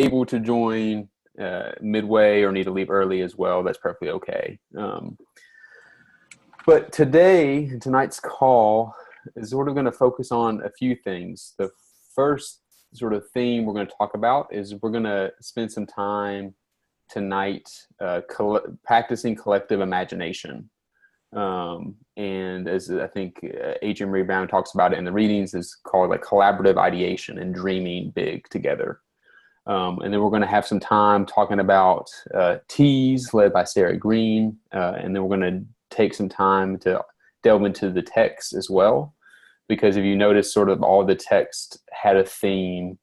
able to join midway or need to leave early as well, that's perfectly okay. But tonight's call is sort of going to focus on a few things. The first sort of theme we're going to talk about is we're going to spend some time tonight practicing collective imagination. And as I think Adrienne Maree Brown talks about it in the readings, is called like collaborative ideation and dreaming big together. And then we're going to have some time talking about Tease, led by Sarah Green. And then we're going to take some time to delve into the text as well. Because if you notice, sort of all the text had a theme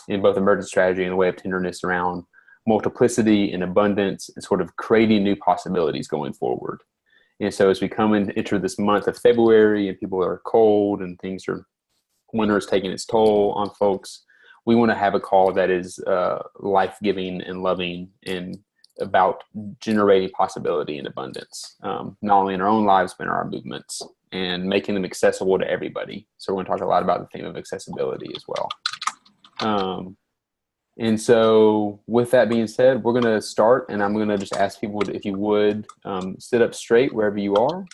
in both Emergent Strategy and The Way of Tenderness around multiplicity and abundance and sort of creating new possibilities going forward. And so as we enter this month of February and people are cold and winter is taking its toll on folks, we want to have a call that is life-giving and loving and about generating possibility and abundance, not only in our own lives, but in our movements, and making them accessible to everybody. So we're going to talk a lot about the theme of accessibility as well. And so with that being said, we're going to start, and I'm going to just ask people to, if you would, sit up straight wherever you are.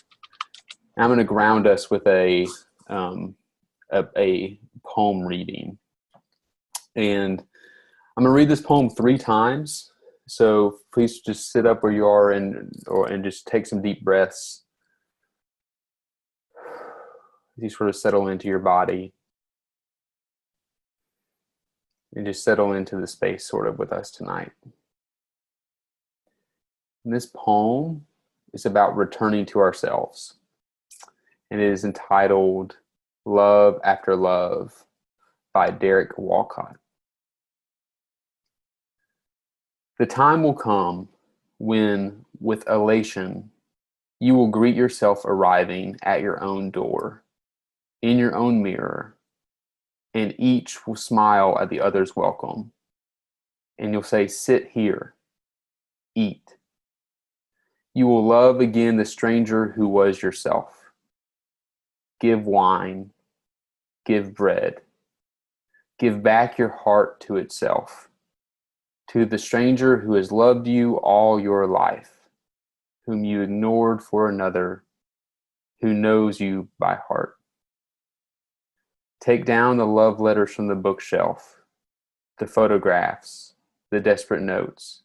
I'm going to ground us with a poem reading. And I'm going to read this poem 3 times. So please just sit up where you are and just take some deep breaths as you sort of settle into your body. And just settle into the space sort of with us tonight. And this poem is about returning to ourselves. And it is entitled Love After Love by Derek Walcott. The time will come when, with elation, you will greet yourself arriving at your own door, in your own mirror, and each will smile at the other's welcome. And you'll say, sit here, eat. You will love again the stranger who was yourself. Give wine, give bread. Give back your heart to itself, to the stranger who has loved you all your life, whom you ignored for another, who knows you by heart. Take down the love letters from the bookshelf, the photographs, the desperate notes.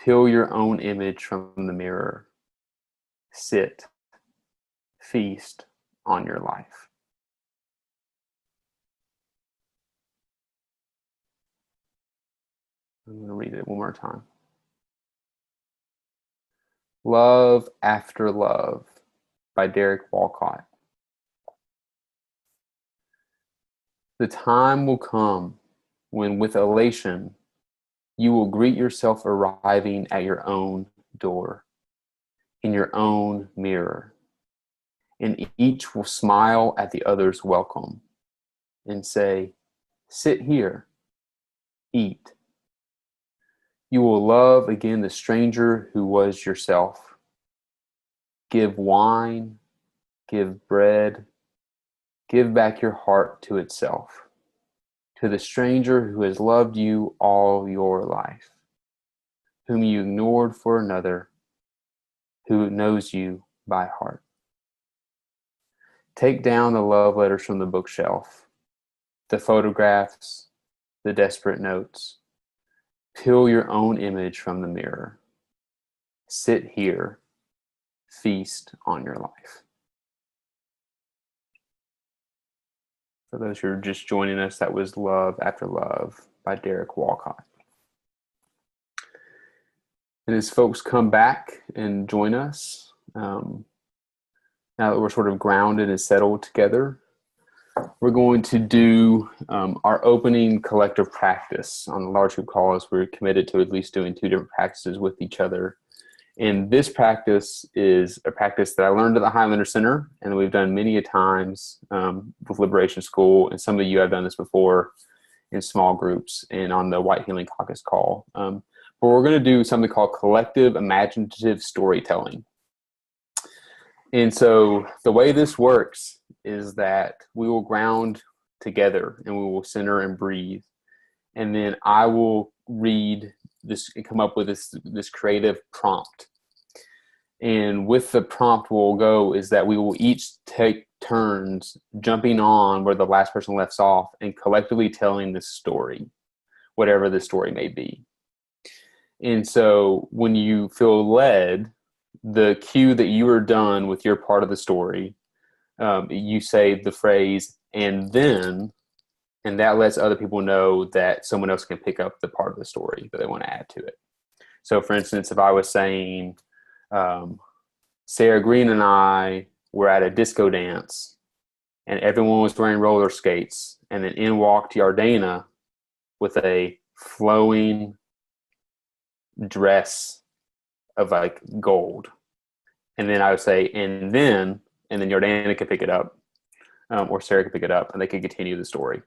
Peel your own image from the mirror. Sit, feast on your life. I'm going to read it one more time. Love After Love by Derek Walcott. The time will come when, with elation, you will greet yourself arriving at your own door, in your own mirror, and each will smile at the other's welcome and say, sit here, eat. You will love again the stranger who was yourself. Give wine, give bread, give back your heart to itself, to the stranger who has loved you all your life, whom you ignored for another, who knows you by heart. Take down the love letters from the bookshelf, the photographs, the desperate notes. Peel your own image from the mirror. Sit here, feast on your life. For those who are just joining us, that was Love After Love by Derek Walcott. And as folks come back and join us, now that we're sort of grounded and settled together, we're going to do our opening collective practice. On the large group calls, we're committed to at least doing 2 different practices with each other. And this practice is a practice that I learned at the Highlander Center, and we've done many a times with Liberation School, and some of you have done this before in small groups and on the White Healing Caucus call. But we're going to do something called collective imaginative storytelling. And so the way this works is that we will ground together and we will center and breathe. and then I will read this and come up with this creative prompt. And with the prompt will go is that we will each take turns jumping on where the last person left off and collectively telling this story, whatever the story may be. And so when you feel led, the cue that you are done with your part of the story, you say the phrase, and then, and that lets other people know that someone else can pick up the part of the story that they want to add to it. So for instance, if I was saying, Sarah Green and I were at a disco dance and everyone was wearing roller skates, and then in walked Yardana with a flowing dress of like gold. And then I would say, and then Yardana could pick it up, or Sarah could pick it up, and they could continue the story.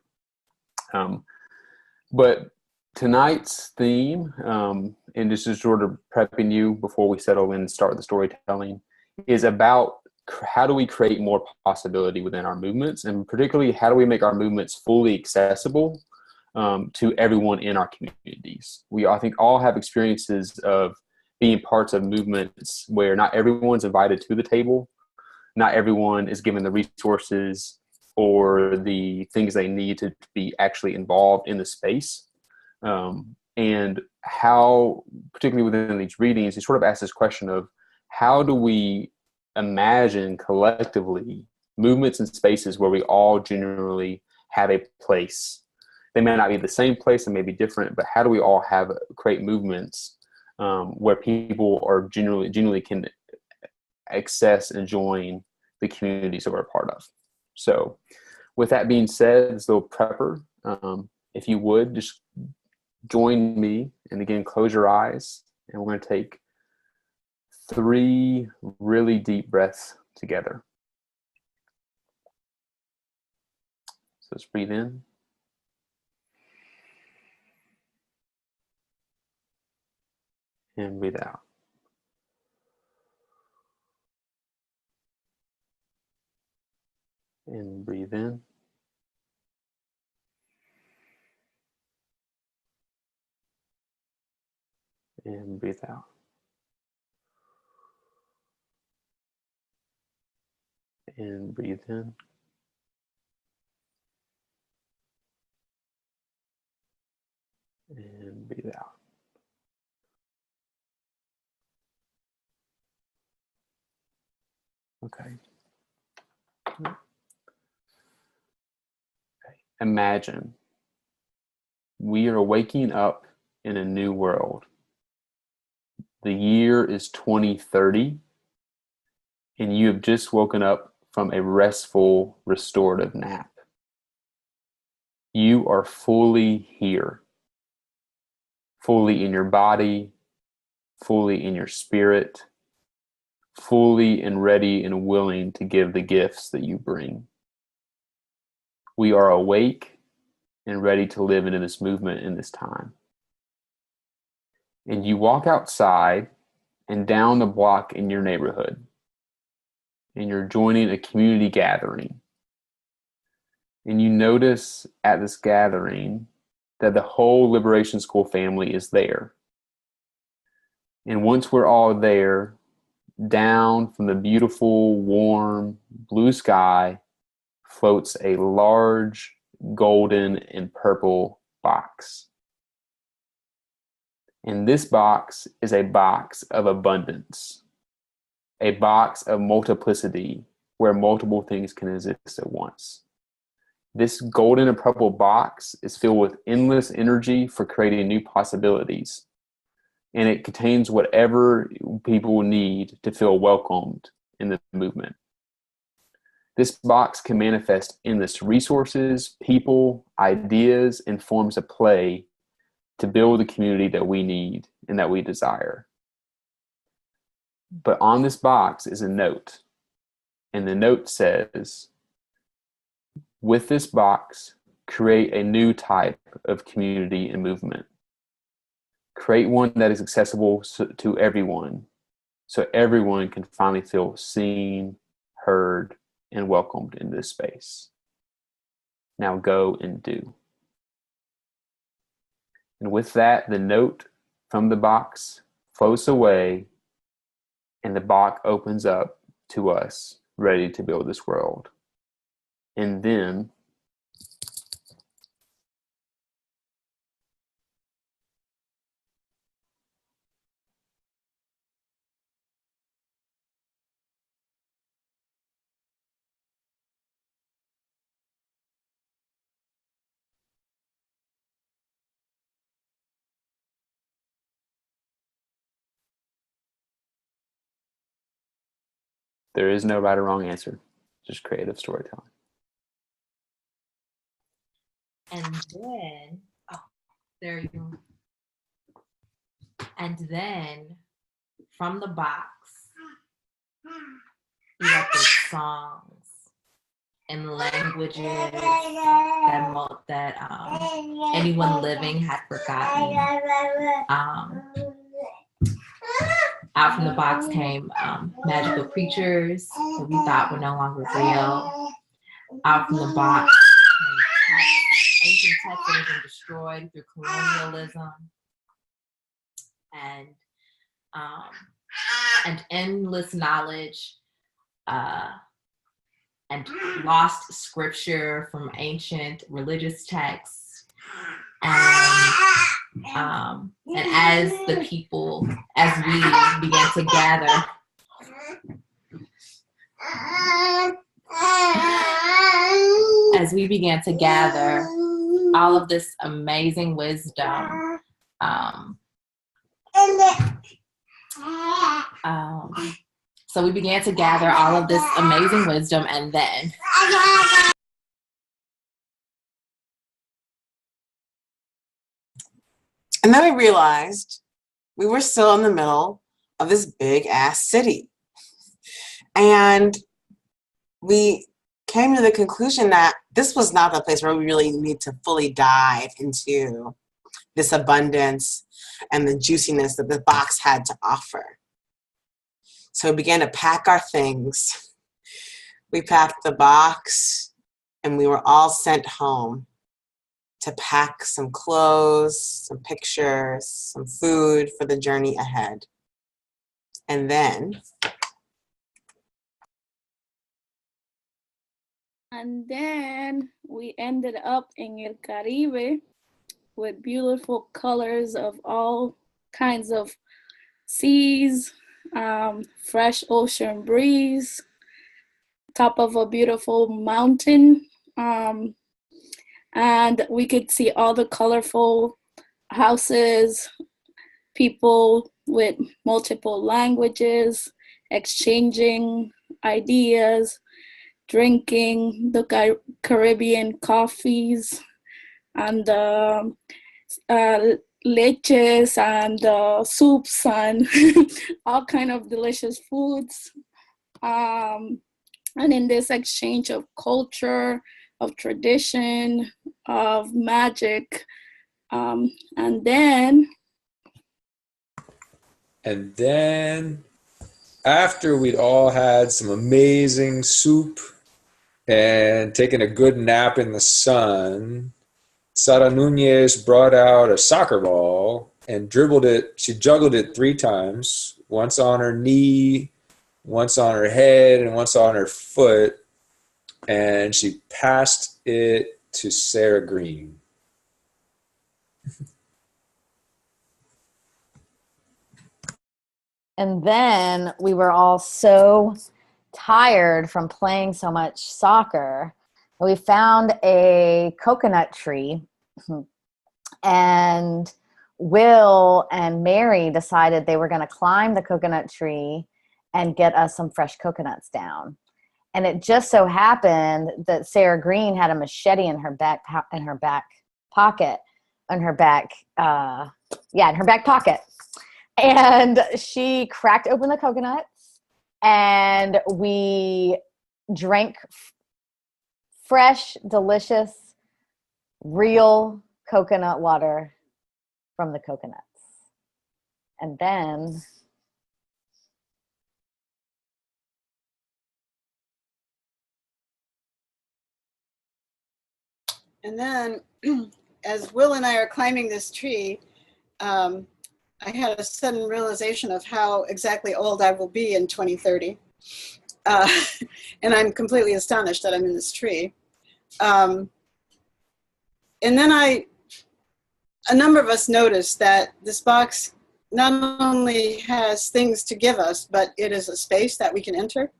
But tonight's theme, and just to sort of prepping you before we settle in and start the storytelling, is about how do we create more possibility within our movements, and particularly how do we make our movements fully accessible to everyone in our communities. We, I think, all have experiences of being parts of movements where not everyone's invited to the table, not everyone is given the resources or the things they need to be actually involved in the space. And how, particularly within these readings, you sort of ask this question of how do we imagine collectively movements and spaces where we all generally have a place. They may not be the same place and may be different, but how do we all create movements where people are genuinely can access and join the communities that we're a part of. So with that being said, this little prepper, if you would just join me, and again, close your eyes, and we're going to take 3 really deep breaths together. So let's breathe in. And breathe out. And breathe in. And breathe out. And breathe in. And breathe out. Okay. Imagine we are waking up in a new world. The year is 2030, and you have just woken up from a restful, restorative nap. You are fully here, fully in your body, fully in your spirit, fully and ready and willing to give the gifts that you bring. We are awake and ready to live into this movement in this time. And you walk outside and down the block in your neighborhood, and you're joining a community gathering. And you notice at this gathering that the whole Liberation School family is there. And once we're all there, down from the beautiful, warm, blue sky floats a large golden and purple box. And this box is a box of abundance, a box of multiplicity where multiple things can exist at once. This golden and purple box is filled with endless energy for creating new possibilities. And it contains whatever people need to feel welcomed in the movement. This box can manifest endless resources, people, ideas, and forms of play to build the community that we need and that we desire. But on this box is a note, and the note says, with this box, create a new type of community and movement. Create one that is accessible to everyone, so everyone can finally feel seen, heard, and welcomed in this space. Now go and do. And with that, the note from the box floats away, and the box opens up to us, ready to build this world. And then there is no right or wrong answer, just creative storytelling. And then, oh, there you go. And then from the box, you got the songs and languages that anyone living had forgotten. Out from the box came magical creatures that we thought were no longer real. Out from the box came ancient texts that had been destroyed through colonialism and endless knowledge and lost scripture from ancient religious texts. And as the people, as we began to gather, all of this amazing wisdom, so we began to gather all of this amazing wisdom, and then we realized we were still in the middle of this big ass city. And we came to the conclusion that this was not the place where we really need to fully dive into this abundance and the juiciness that the box had to offer. So we began to pack our things. We packed the box, and we were all sent home to pack some clothes, some pictures, some food for the journey ahead. And then we ended up in El Caribe with beautiful colors of all kinds of seas, fresh ocean breeze, top of a beautiful mountain, and we could see all the colorful houses, people with multiple languages, exchanging ideas, drinking the Caribbean coffees, and leches and soups and all kind of delicious foods. And in this exchange of culture, of tradition, of magic, and then after we'd all had some amazing soup and taken a good nap in the sun, Sara Nunez brought out a soccer ball and dribbled it. She juggled it 3 times, once on her knee, once on her head, and once on her foot. And she passed it to Sarah Green. And then we were all so tired from playing so much soccer. We found a coconut tree, and Will and Mary decided they were going to climb the coconut tree and get us some fresh coconuts down. And it just so happened that Sarah Green had a machete in her back pocket. And she cracked open the coconuts, and we drank fresh, delicious, real coconut water from the coconuts. And then as Will and I are climbing this tree, I had a sudden realization of how exactly old I will be in 2030. And I'm completely astonished that I'm in this tree. And then a number of us noticed that this box not only has things to give us, but it is a space that we can enter.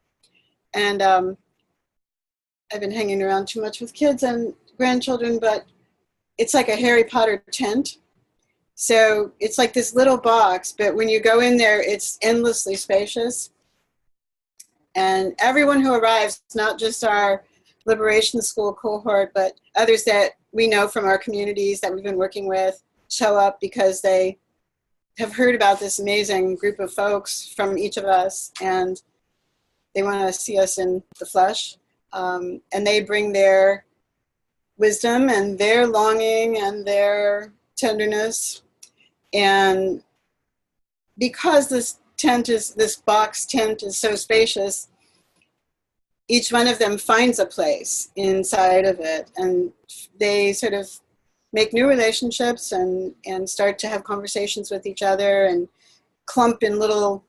And I've been hanging around too much with kids and grandchildren, but it's like a Harry Potter tent. So it's like this little box, but when you go in there, it's endlessly spacious. And everyone who arrives, not just our Liberation School cohort, but others that we know from our communities that we've been working with, show up because they have heard about this amazing group of folks from each of us, and they want to see us in the flesh. And they bring their wisdom and their longing and their tenderness. And because this box tent is so spacious, each one of them finds a place inside of it, and they sort of make new relationships and start to have conversations with each other and clump in little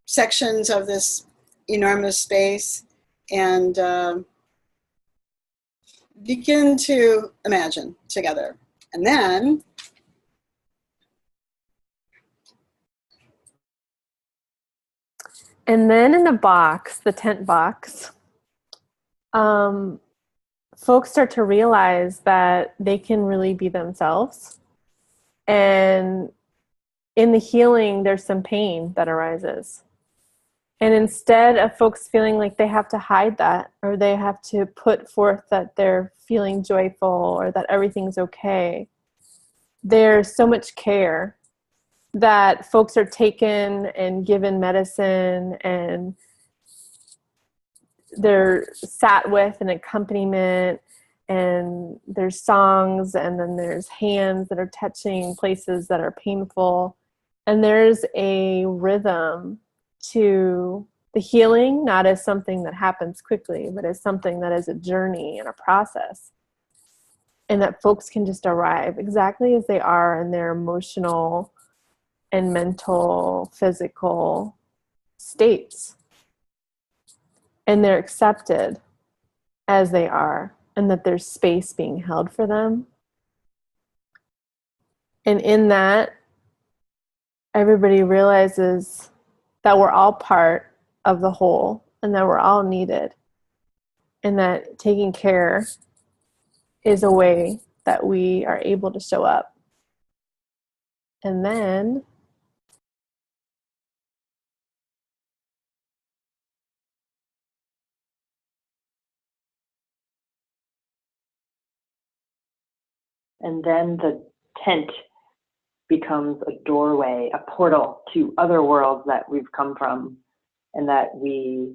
sections of this enormous space and begin to imagine together. And then in the box, the tent box, folks start to realize that they can really be themselves. And in the healing, there's some pain that arises. And instead of folks feeling like they have to hide that, or they have to put forth that they're feeling joyful or that everything's okay, there's so much care that folks are taken and given medicine, and they're sat with an accompaniment, and there's songs, and then there's hands that are touching places that are painful. And there's a rhythm to the healing, not as something that happens quickly, but as something that is a journey and a process. And that folks can just arrive exactly as they are in their emotional and mental, physical states. And they're accepted as they are, and that there's space being held for them. And in that, everybody realizes that we're all part of the whole, and that we're all needed, and that taking care is a way that we are able to show up. And then the tent becomes a doorway, a portal to other worlds that we've come from and that we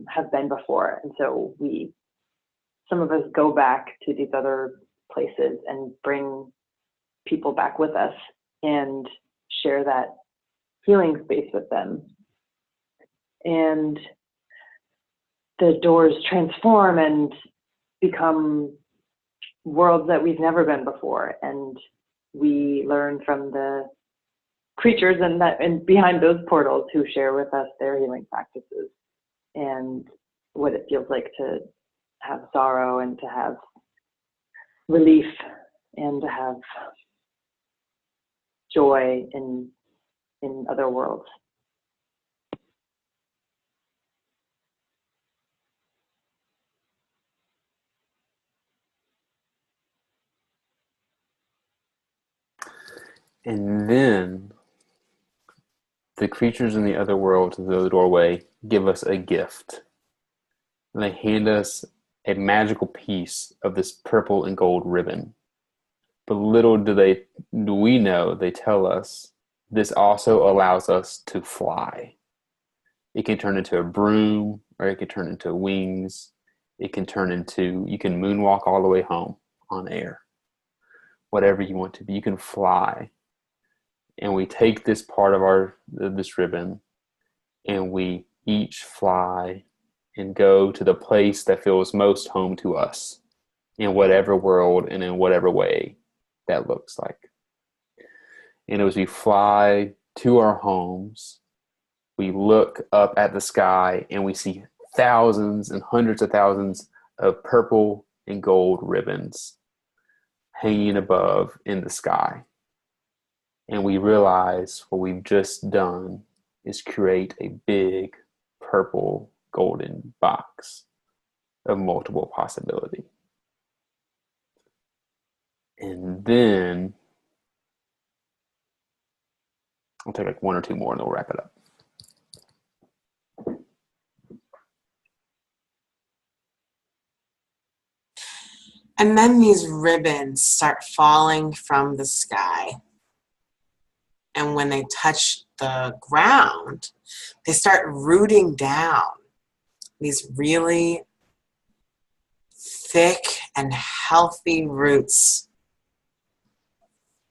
have been before. And so some of us go back to these other places and bring people back with us and share that healing space with them. And the doors transform and become worlds that we've never been before. And we learn from the creatures and behind those portals who share with us their healing practices and what it feels like to have sorrow and to have relief and to have joy in other worlds. And then the creatures in the other world to the doorway give us a gift. And they hand us a magical piece of this purple and gold ribbon. But little do we know, they tell us, this also allows us to fly. It can turn into a broom, or it can turn into wings. It can turn into, you can moonwalk all the way home on air. Whatever you want to be, you can fly. And we take this part of this ribbon, and we each fly and go to the place that feels most home to us, in whatever world and in whatever way that looks like. And as we fly to our homes, we look up at the sky and we see thousands and hundreds of thousands of purple and gold ribbons hanging above in the sky. And we realize what we've just done is create a big purple golden box of multiple possibility. And then I'll take like one or two more and we'll wrap it up. And then these ribbons start falling from the sky. And when they touch the ground, they start rooting down these really thick and healthy roots.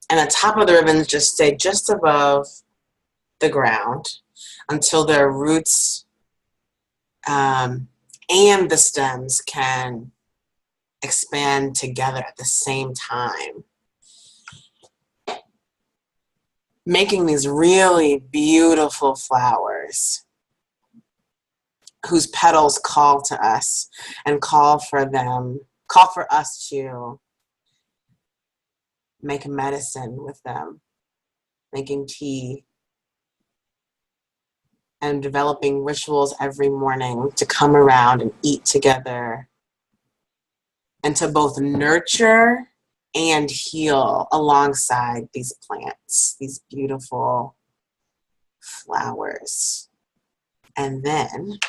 And the top of the ribbons just stay just above the ground until their roots and the stems can expand together at the same time, making these really beautiful flowers whose petals call to us and call for us to make medicine with them, making tea, and developing rituals every morning to come around and eat together, and to both nurture and heal alongside these plants, these beautiful flowers. And then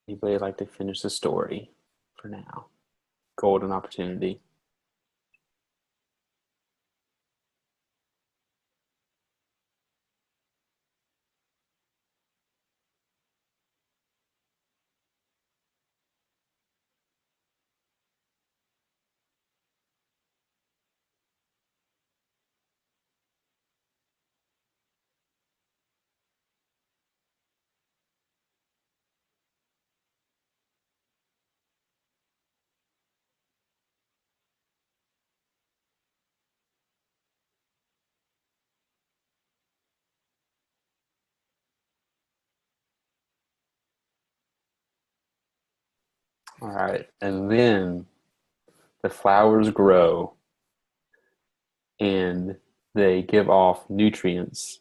Anybody like to finish the story for now? Golden opportunity. All right, and then the flowers grow and they give off nutrients,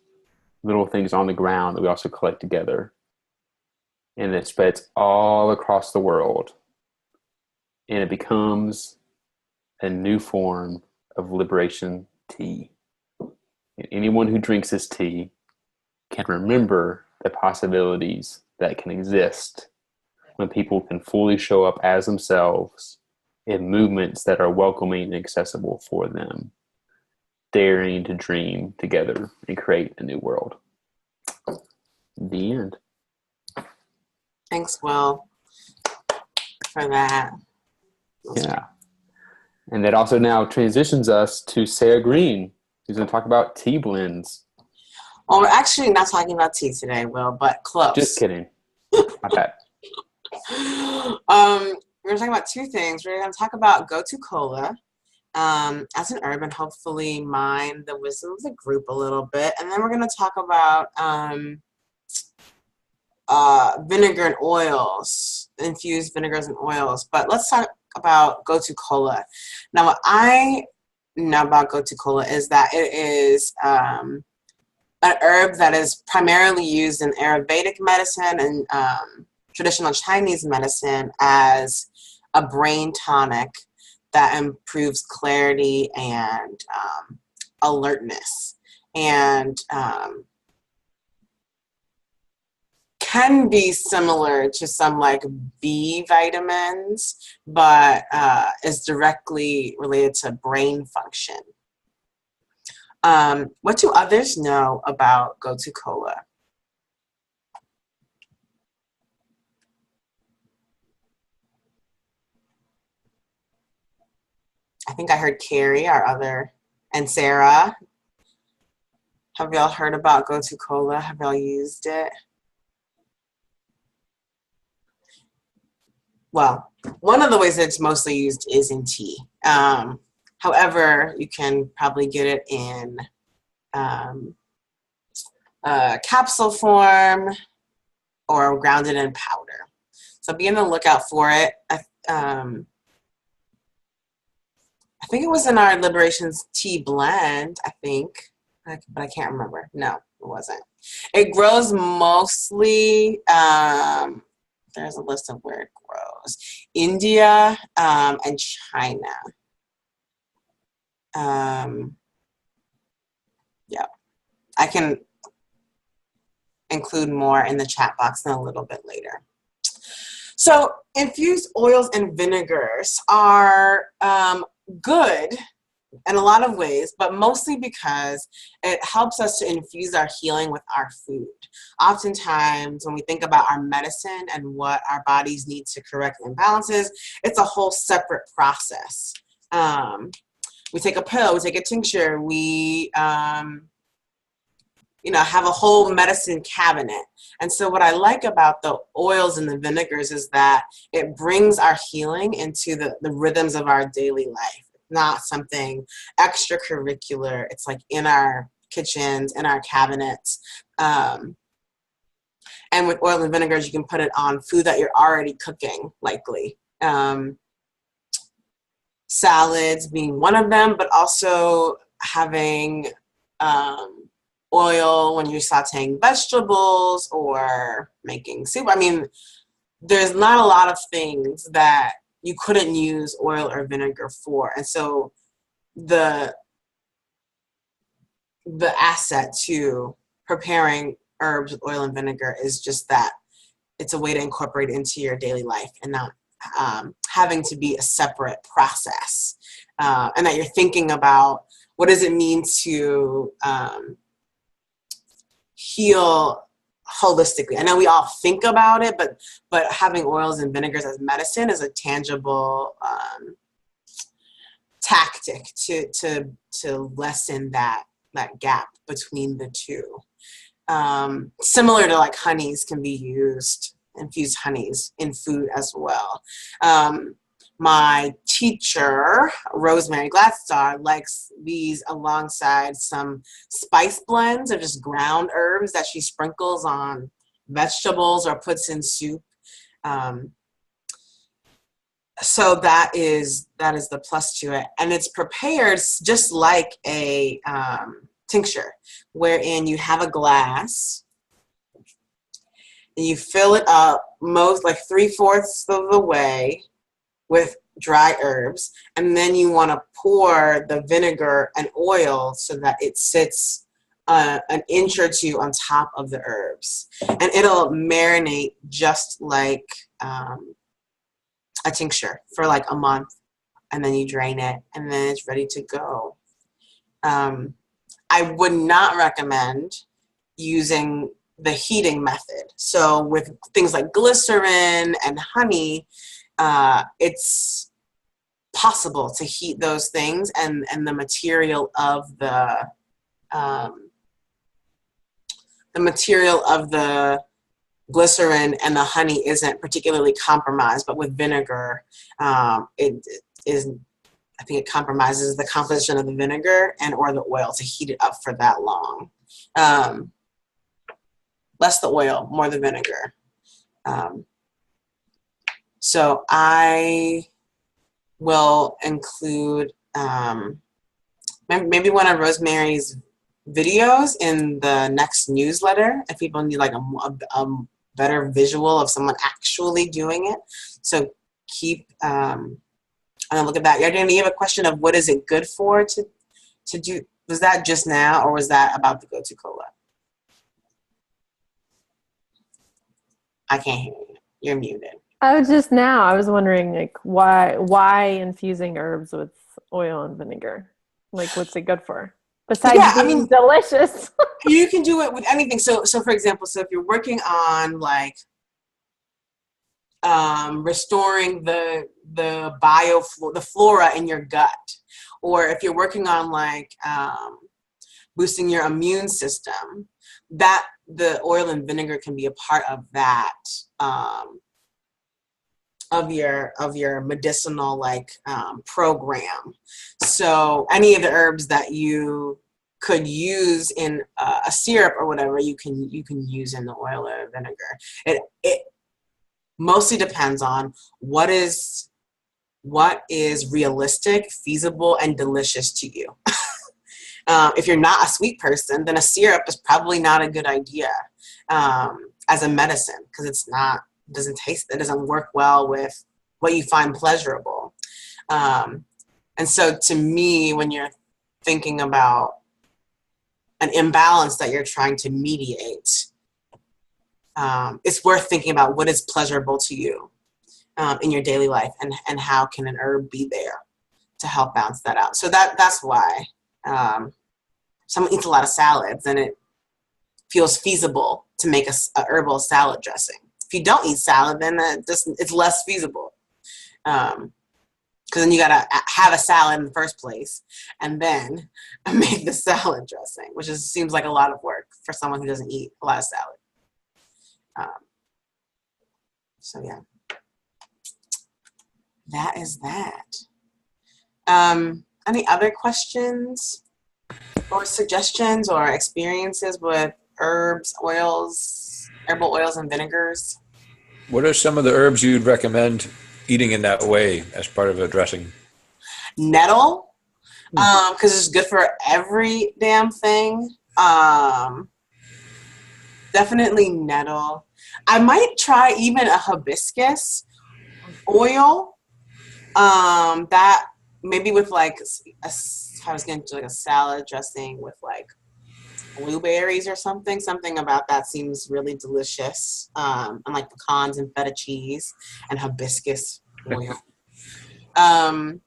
little things on the ground that we also collect together. And it spreads all across the world. And it becomes a new form of liberation tea. And anyone who drinks this tea can remember the possibilities that can exist when people can fully show up as themselves in movements that are welcoming and accessible for them, daring to dream together and create a new world. The end. thanks, Will, for that. Yeah. And that also now transitions us to Sarah Green, who's going to talk about tea blends. Well, we're actually not talking about tea today, Will, but close. Just kidding. Not that. We're going to talk about two things. We're going to talk about Gotu Kola as an herb and hopefully mine the wisdom of the group a little bit. And then we're going to talk about vinegar and oils, infused vinegars and oils. But let's talk about Gotu Kola. Now, what I know about Gotu Kola is that it is an herb that is primarily used in Ayurvedic medicine and traditional Chinese medicine as a brain tonic that improves clarity and alertness, and can be similar to some like B vitamins, but is directly related to brain function. What do others know about Gotu Kola? I think I heard Carrie, and Sarah. Have y'all heard about Gotu Kola? Have y'all used it? Well, one of the ways that it's mostly used is in tea. However, you can probably get it in capsule form or grounded in powder. So be on the lookout for it. I think it was in our Liberations tea blend, I think, but I can't remember. No, it wasn't. It grows mostly, there's a list of where it grows. India and China. Yeah, I can include more in the chat box in a little bit later. So infused oils and vinegars are good in a lot of ways, but mostly because it helps us to infuse our healing with our food. Oftentimes, when we think about our medicine and what our bodies need to correct imbalances, it's a whole separate process. We take a pill, we take a tincture, we have a whole medicine cabinet. And so what I like about the oils and the vinegars is that it brings our healing into the rhythms of our daily life. Not something extracurricular. It's like in our kitchens, in our cabinets. And with oil and vinegars, you can put it on food that you're already cooking, likely. Salads being one of them, but also having oil when you're sauteing vegetables or making soup. I mean, there's not a lot of things that you couldn't use oil or vinegar for. And so the asset to preparing herbs with oil and vinegar is just that it's a way to incorporate it into your daily life and not having to be a separate process. And that you're thinking about what does it mean to heal holistically. I know we all think about it, but having oils and vinegars as medicine is a tangible tactic to lessen that gap between the two. Similar to like honeys can be used, infused honeys in food as well. My teacher, Rosemary Gladstar, likes these alongside some spice blends or just ground herbs that she sprinkles on vegetables or puts in soup. So that is the plus to it. And it's prepared just like a tincture, wherein you have a glass and you fill it up most like 3/4 of the way with dry herbs, and then you want to pour the vinegar and oil so that it sits an inch or two on top of the herbs, and it'll marinate just like a tincture for like a month, and then you drain it, and then it's ready to go. I would not recommend using the heating method. So with things like glycerin and honey, it's possible to heat those things, and the material of the glycerin and the honey isn't particularly compromised. But with vinegar, it is. I think it compromises the composition of the vinegar or the oil to heat it up for that long. Less the oil, more the vinegar. So I will include maybe one of Rosemary's videos in the next newsletter if people need like a better visual of someone actually doing it. So keep a look at that. Yardini, you have a question of what is it good for to do? Was that just now, or was that about the Gotu Kola? I can't hear you. You're muted. I was wondering, like, why infusing herbs with oil and vinegar? Like, what's it good for? Besides being delicious. You can do it with anything. So for example, so if you're working on like restoring the the flora in your gut, or if you're working on like boosting your immune system, that the oil and vinegar can be a part of that, of your medicinal like program. So any of the herbs that you could use in a syrup or whatever, you can use in the oil or vinegar. It mostly depends on what is realistic, feasible, and delicious to you. If you're not a sweet person, then a syrup is probably not a good idea as a medicine, because it doesn't work well with what you find pleasurable. And so to me, when you're thinking about an imbalance that you're trying to mediate, it's worth thinking about what is pleasurable to you in your daily life, and how can an herb be there to help balance that out. So that's why someone eats a lot of salads and it feels feasible to make a herbal salad dressing. If you don't eat salad, then it's less feasible. Because then you gotta have a salad in the first place and then make the salad dressing, which seems like a lot of work for someone who doesn't eat a lot of salad. So yeah, that is that. Any other questions or suggestions or experiences with herbs, oils, herbal oils and vinegars? What are some of the herbs you'd recommend eating in that way as part of a dressing? Nettle, because it's good for every damn thing. Definitely nettle. I might try even a hibiscus oil. That maybe with like if I was going to do like a salad dressing with like blueberries or something about that seems really delicious. And like pecans and feta cheese and hibiscus oil. I'm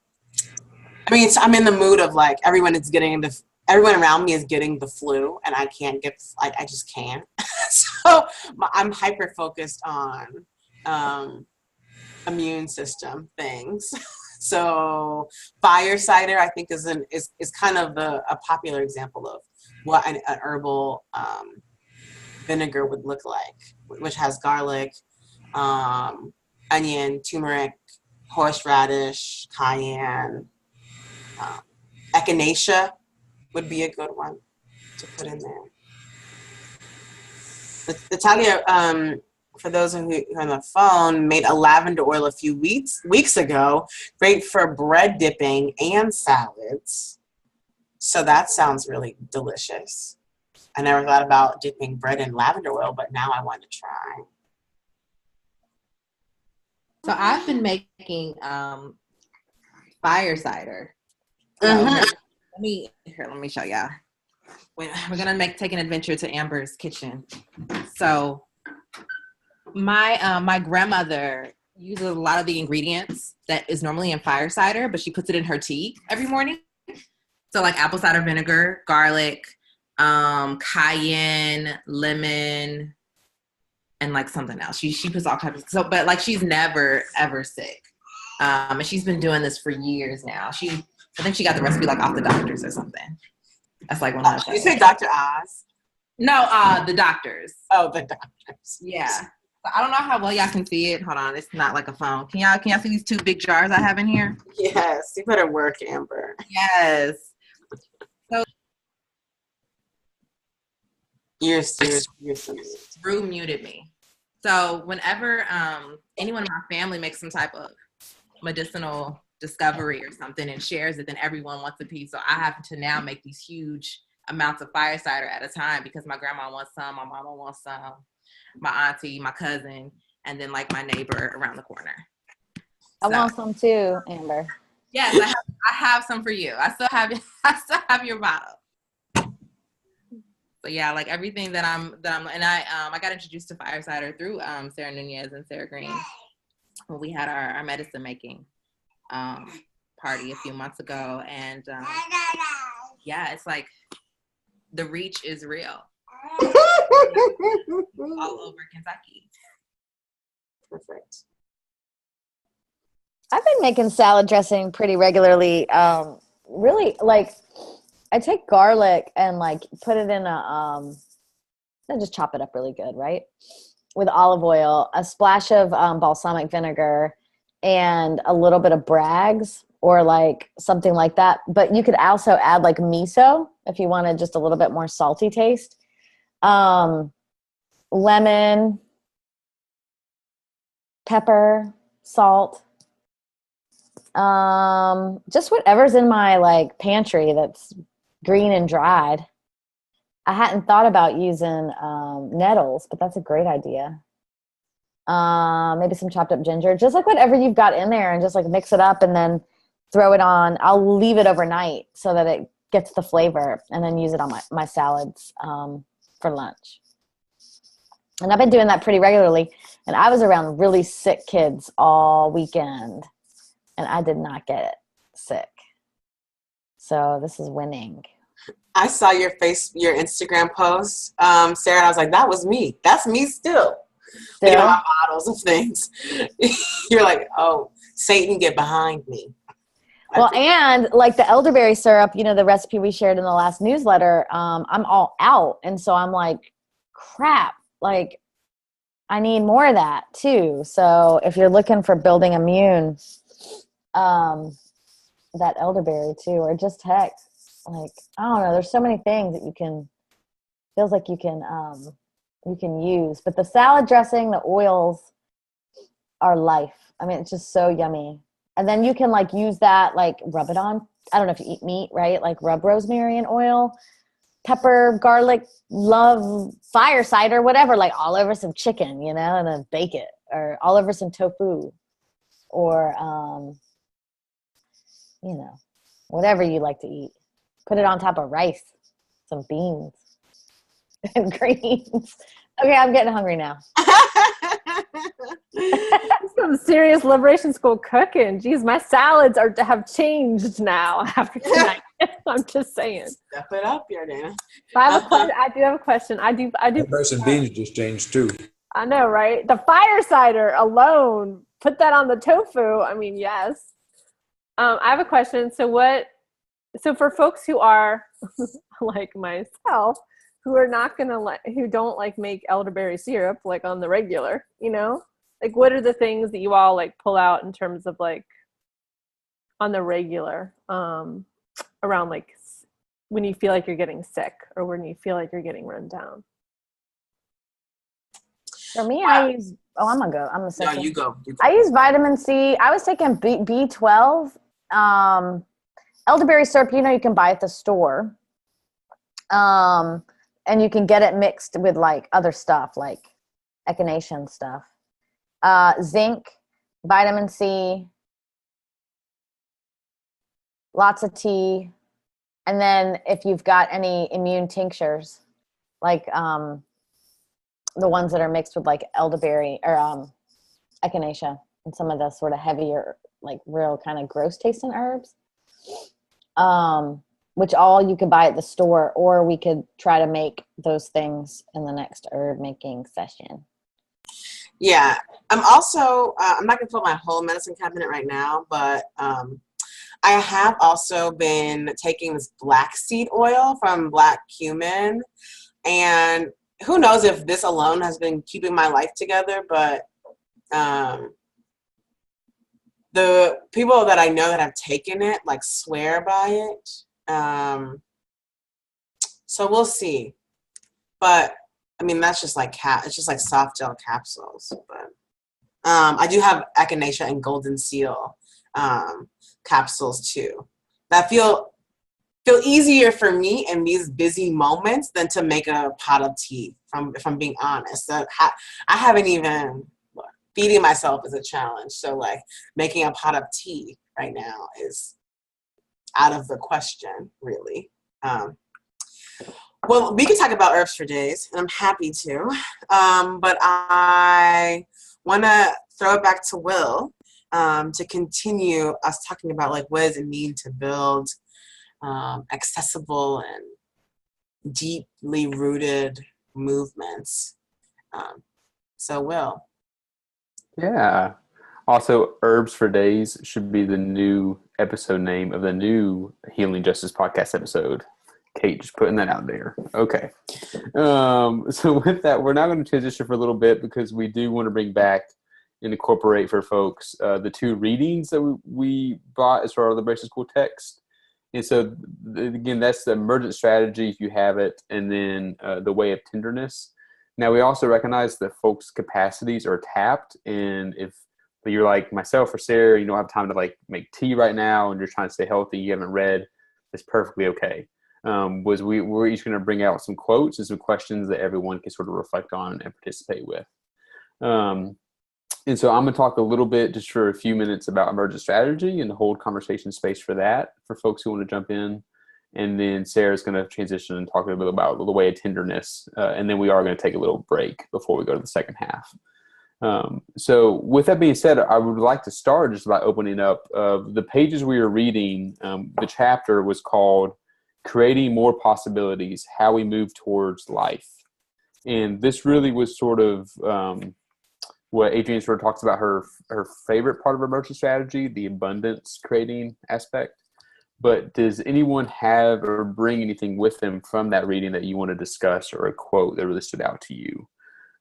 in the mood of like everyone around me is getting the flu, and I can't get, I just can't. So I'm hyper focused on immune system things. So fire cider, I think, is kind of a popular example of what an herbal vinegar would look like, which has garlic, onion, turmeric, horseradish, cayenne. Echinacea would be a good one to put in there. Natalia, for those of you on the phone, made a lavender oil a few weeks ago. Great for bread dipping and salads. So that sounds really delicious. I never thought about dipping bread in lavender oil, but now I want to try. So I've been making fire cider. So Mm-hmm. let me show y'all. We're gonna take an adventure to Amber's kitchen. So my grandmother uses a lot of the ingredients that is normally in fire cider, but she puts it in her tea every morning. So like apple cider vinegar, garlic, cayenne, lemon, and like something else. She puts all types of, but like she's never ever sick. And she's been doing this for years now. I think she got the recipe like off the doctors or something. That's like one of You say Dr. Oz? No, the doctors. Oh, the doctors. Yeah. I don't know how well y'all can see it. Hold on, it's not like a phone. Can y'all see these two big jars I have in here? Yes, you better work, Amber. Yes. So You're Drew muted me. So whenever anyone in my family makes some type of medicinal discovery or something and shares it, then everyone wants a piece. So I have to now make these huge amounts of fire cider at a time because my grandma wants some, my mama wants some, my auntie, my cousin, and then like my neighbor around the corner. I want some too, Amber. Yes, I have some for you. I still have your bottle. So yeah, like everything that I'm and I got introduced to Fire Cider through Sarah Nunez and Sarah Green when we had our medicine making party a few months ago, and yeah, it's like the reach is real all over Kentucky. Perfect. I've been making salad dressing pretty regularly. Really, like, I take garlic and like put it in and just chop it up really good, right? With olive oil, a splash of balsamic vinegar, and a little bit of Bragg's or like something like that. But you could also add like miso if you wanted just a little bit more salty taste. Lemon, pepper, salt. Just whatever's in my like pantry that's green and dried. I hadn't thought about using nettles, but that's a great idea. Maybe some chopped up ginger, just like whatever you've got in there, and just like mix it up and then throw it on. I'll leave it overnight so that it gets the flavor, and then use it on my salads for lunch. And I've been doing that pretty regularly. And I was around really sick kids all weekend, and I did not get sick. So this is winning. I saw your Instagram post, Sarah, and I was like, that was me. That's me still. Look at my models of things. You're like, oh, Satan, get behind me. Well, and like the elderberry syrup, you know, the recipe we shared in the last newsletter, I'm all out. And so I'm like, crap, like I need more of that too. So if you're looking for building immune, that elderberry too, or just heck, like, I don't know, there's so many things that feels like you can use. But the salad dressing, the oils are life. I mean, it's just so yummy. And then you can like use that, like rub it on. I don't know if you eat meat, right? Like rub rosemary in oil, pepper, garlic, love, fire cider, whatever, like all over some chicken, you know, and then bake it, or all over some tofu, or, you know, whatever you like to eat. Put it on top of rice, some beans, and greens. Okay, I'm getting hungry now. Some serious Liberation School cooking. Geez, my salads have changed now after tonight. I'm just saying. Step it up, Yardana. I do have a question. I do. Rice and beans just changed too. I know, right? The fire cider alone, put that on the tofu. I mean, yes. I have a question. So for folks who are like myself, who are not gonna who don't like make elderberry syrup like on the regular, you know, like what are the things that you all like pull out in terms of like on the regular, around like when you feel like you're getting sick or when you feel like you're getting run down? For me, I use. Oh, I'm gonna go. I'm gonna say. No, you go. I use vitamin C. I was taking B12. Elderberry syrup, you know, you can buy at the store. And you can get it mixed with like other stuff, like echinacea stuff. Zinc, vitamin C, lots of tea. And then if you've got any immune tinctures, like the ones that are mixed with like elderberry or echinacea and some of the sort of heavier, like real kind of gross tasting herbs. Which all you could buy at the store, or we could try to make those things in the next herb making session. Yeah, I'm also, I'm not gonna fill my whole medicine cabinet right now, but I have also been taking this black seed oil from Black Cumin, and who knows if this alone has been keeping my life together, but the people that I know that have taken it like swear by it. So we'll see. But I mean, that's just like it's just like soft gel capsules. But I do have echinacea and golden seal capsules too. That feel easier for me in these busy moments than to make a pot of tea. If I'm being honest, I haven't even. Feeding myself is a challenge. So like making a pot of tea right now is out of the question, really. Well, we can talk about herbs for days, and I'm happy to. But I want to throw it back to Will to continue us talking about like what does it mean to build accessible and deeply rooted movements. So, Will. Yeah. Also, Herbs for Days should be the new episode name of the new Healing Justice podcast episode. Kate, just putting that out there. Okay. So with that, we're now going to transition for a little bit because we do want to bring back and incorporate for folks the 2 readings that we bought as far as the Basic School text. And so, again, that's the emergent strategy if you have it, and then the way of tenderness. Now, we also recognize that folks' capacities are tapped, and if you're like myself or Sarah, you don't have time to like make tea right now and you're trying to stay healthy, you haven't read, it's perfectly okay. We're each going to bring out some quotes and some questions that everyone can sort of reflect on and participate with. And so I'm going to talk a little bit just for a few minutes about emergent strategy and hold conversation space for that for folks who want to jump in. And then Sarah's going to transition and talk a little bit about the way of tenderness. And then we are going to take a little break before we go to the second half. So with that being said, I would like to start just by opening up the pages we were reading. The chapter was called Creating More Possibilities, How We Move Towards Life. And this really was sort of what Adrienne sort of talks about her favorite part of emergent strategy, the abundance creating aspect. But does anyone have or bring anything with them from that reading that you want to discuss, or a quote that really stood out to you?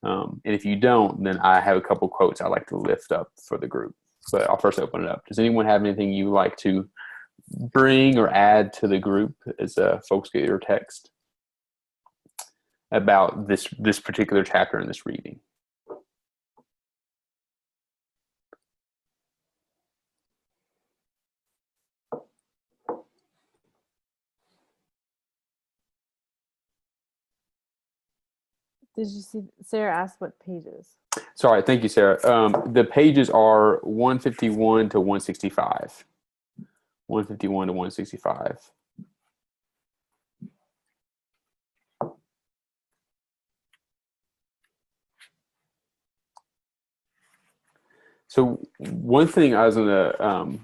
And if you don't, then I have a couple quotes I'd like to lift up for the group. But I'll first open it up. Does anyone have anything you like to bring or add to the group as folks get your text about this particular chapter in this reading? Did you see Sarah asked what pages? Sorry, thank you, Sarah. The pages are 151 to 165. 151 to 165. So one thing I was going to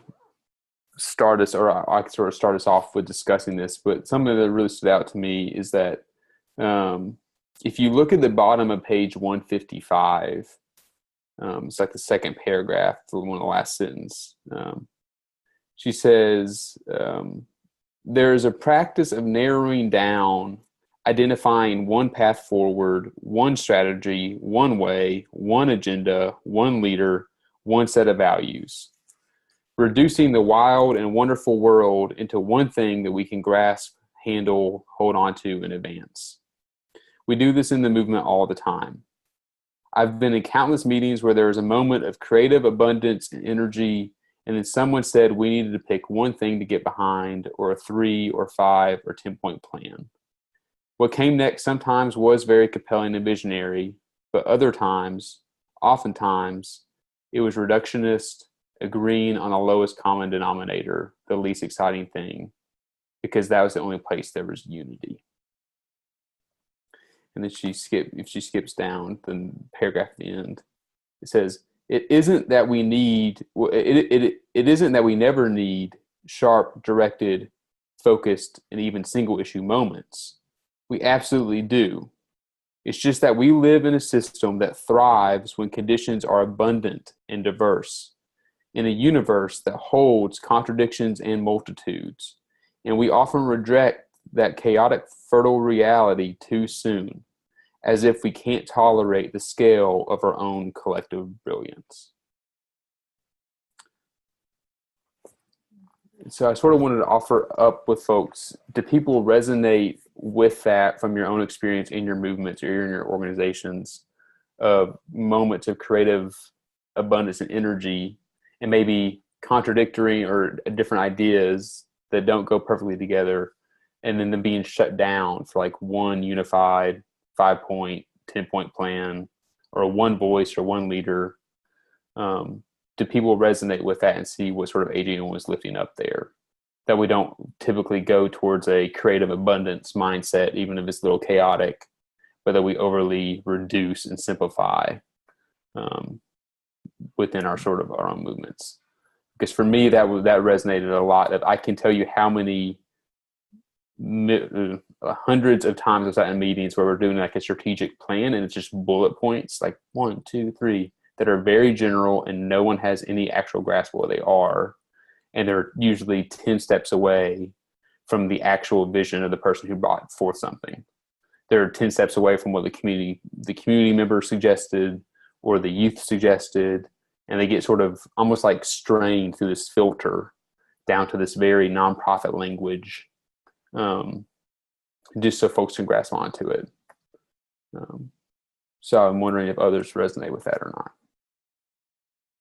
start us, or I could sort of start us off with discussing this, but something that really stood out to me is that if you look at the bottom of page 155, it's like the second paragraph for one of the last sentence. She says, there is a practice of narrowing down, identifying one path forward, one strategy, one way, one agenda, one leader, one set of values, reducing the wild and wonderful world into one thing that we can grasp, handle, hold on to, and advance. We do this in the movement all the time. I've been in countless meetings where there was a moment of creative abundance and energy, and then someone said we needed to pick one thing to get behind, or a 3 or 5 or 10-point plan. What came next sometimes was very compelling and visionary, but other times, oftentimes, it was reductionist, agreeing on the lowest common denominator, the least exciting thing, because that was the only place there was unity. And then if she skips down, the paragraph at the end, it says, it isn't that we never need sharp, directed, focused, and even single issue moments. We absolutely do. It's just that we live in a system that thrives when conditions are abundant and diverse, in a universe that holds contradictions and multitudes. And we often reject that chaotic, fertile reality too soon, as if we can't tolerate the scale of our own collective brilliance. So I sort of wanted to offer up with folks, do people resonate with that from your own experience in your movements or in your organizations, of moments of creative abundance and energy, and maybe contradictory or different ideas that don't go perfectly together, and then them being shut down for like one unified 5-point, 10-point plan, or one voice or one leader? Do people resonate with that and see what sort of Adrienne was lifting up there? that we don't typically go towards a creative abundance mindset, even if it's a little chaotic, but that we overly reduce and simplify within our sort of our own movements. Because for me, that resonated a lot. That I can tell you how many hundreds of times I was at in meetings where we're doing like a strategic plan and it's just bullet points, like 1, 2, 3, that are very general and no one has any actual grasp of what they are. And they're usually 10 steps away from the actual vision of the person who brought forth something. They're 10 steps away from what the community member suggested or the youth suggested. And they get sort of almost like strained through this filter down to this very nonprofit language, just so folks can grasp onto it. So I'm wondering if others resonate with that or not.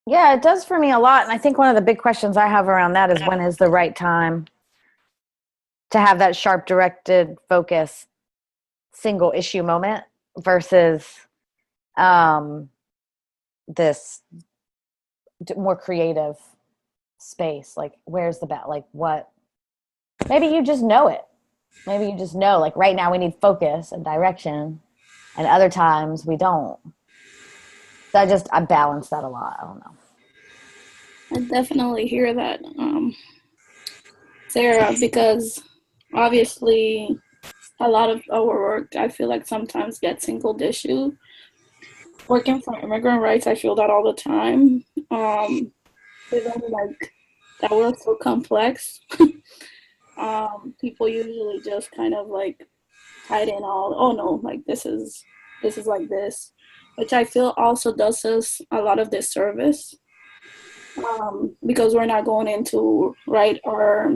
Yeah, it does for me a lot. And I think one of the big questions I have around that is, when is the right time to have that sharp, directed, focused, single issue moment versus this more creative space? Like, where's the like what? Maybe you just know it. Maybe you just know, like, right now we need focus and direction, and other times we don't. So I balance that a lot. I don't know. I definitely hear that, Sarah, because obviously a lot of our work, I feel like, sometimes gets single issue. Working for immigrant rights, I feel that all the time. Even like that we're so complex. People usually just kind of like hide in all, oh no, like this is like this, which I feel also does us a lot of disservice, because we're not going into, right, our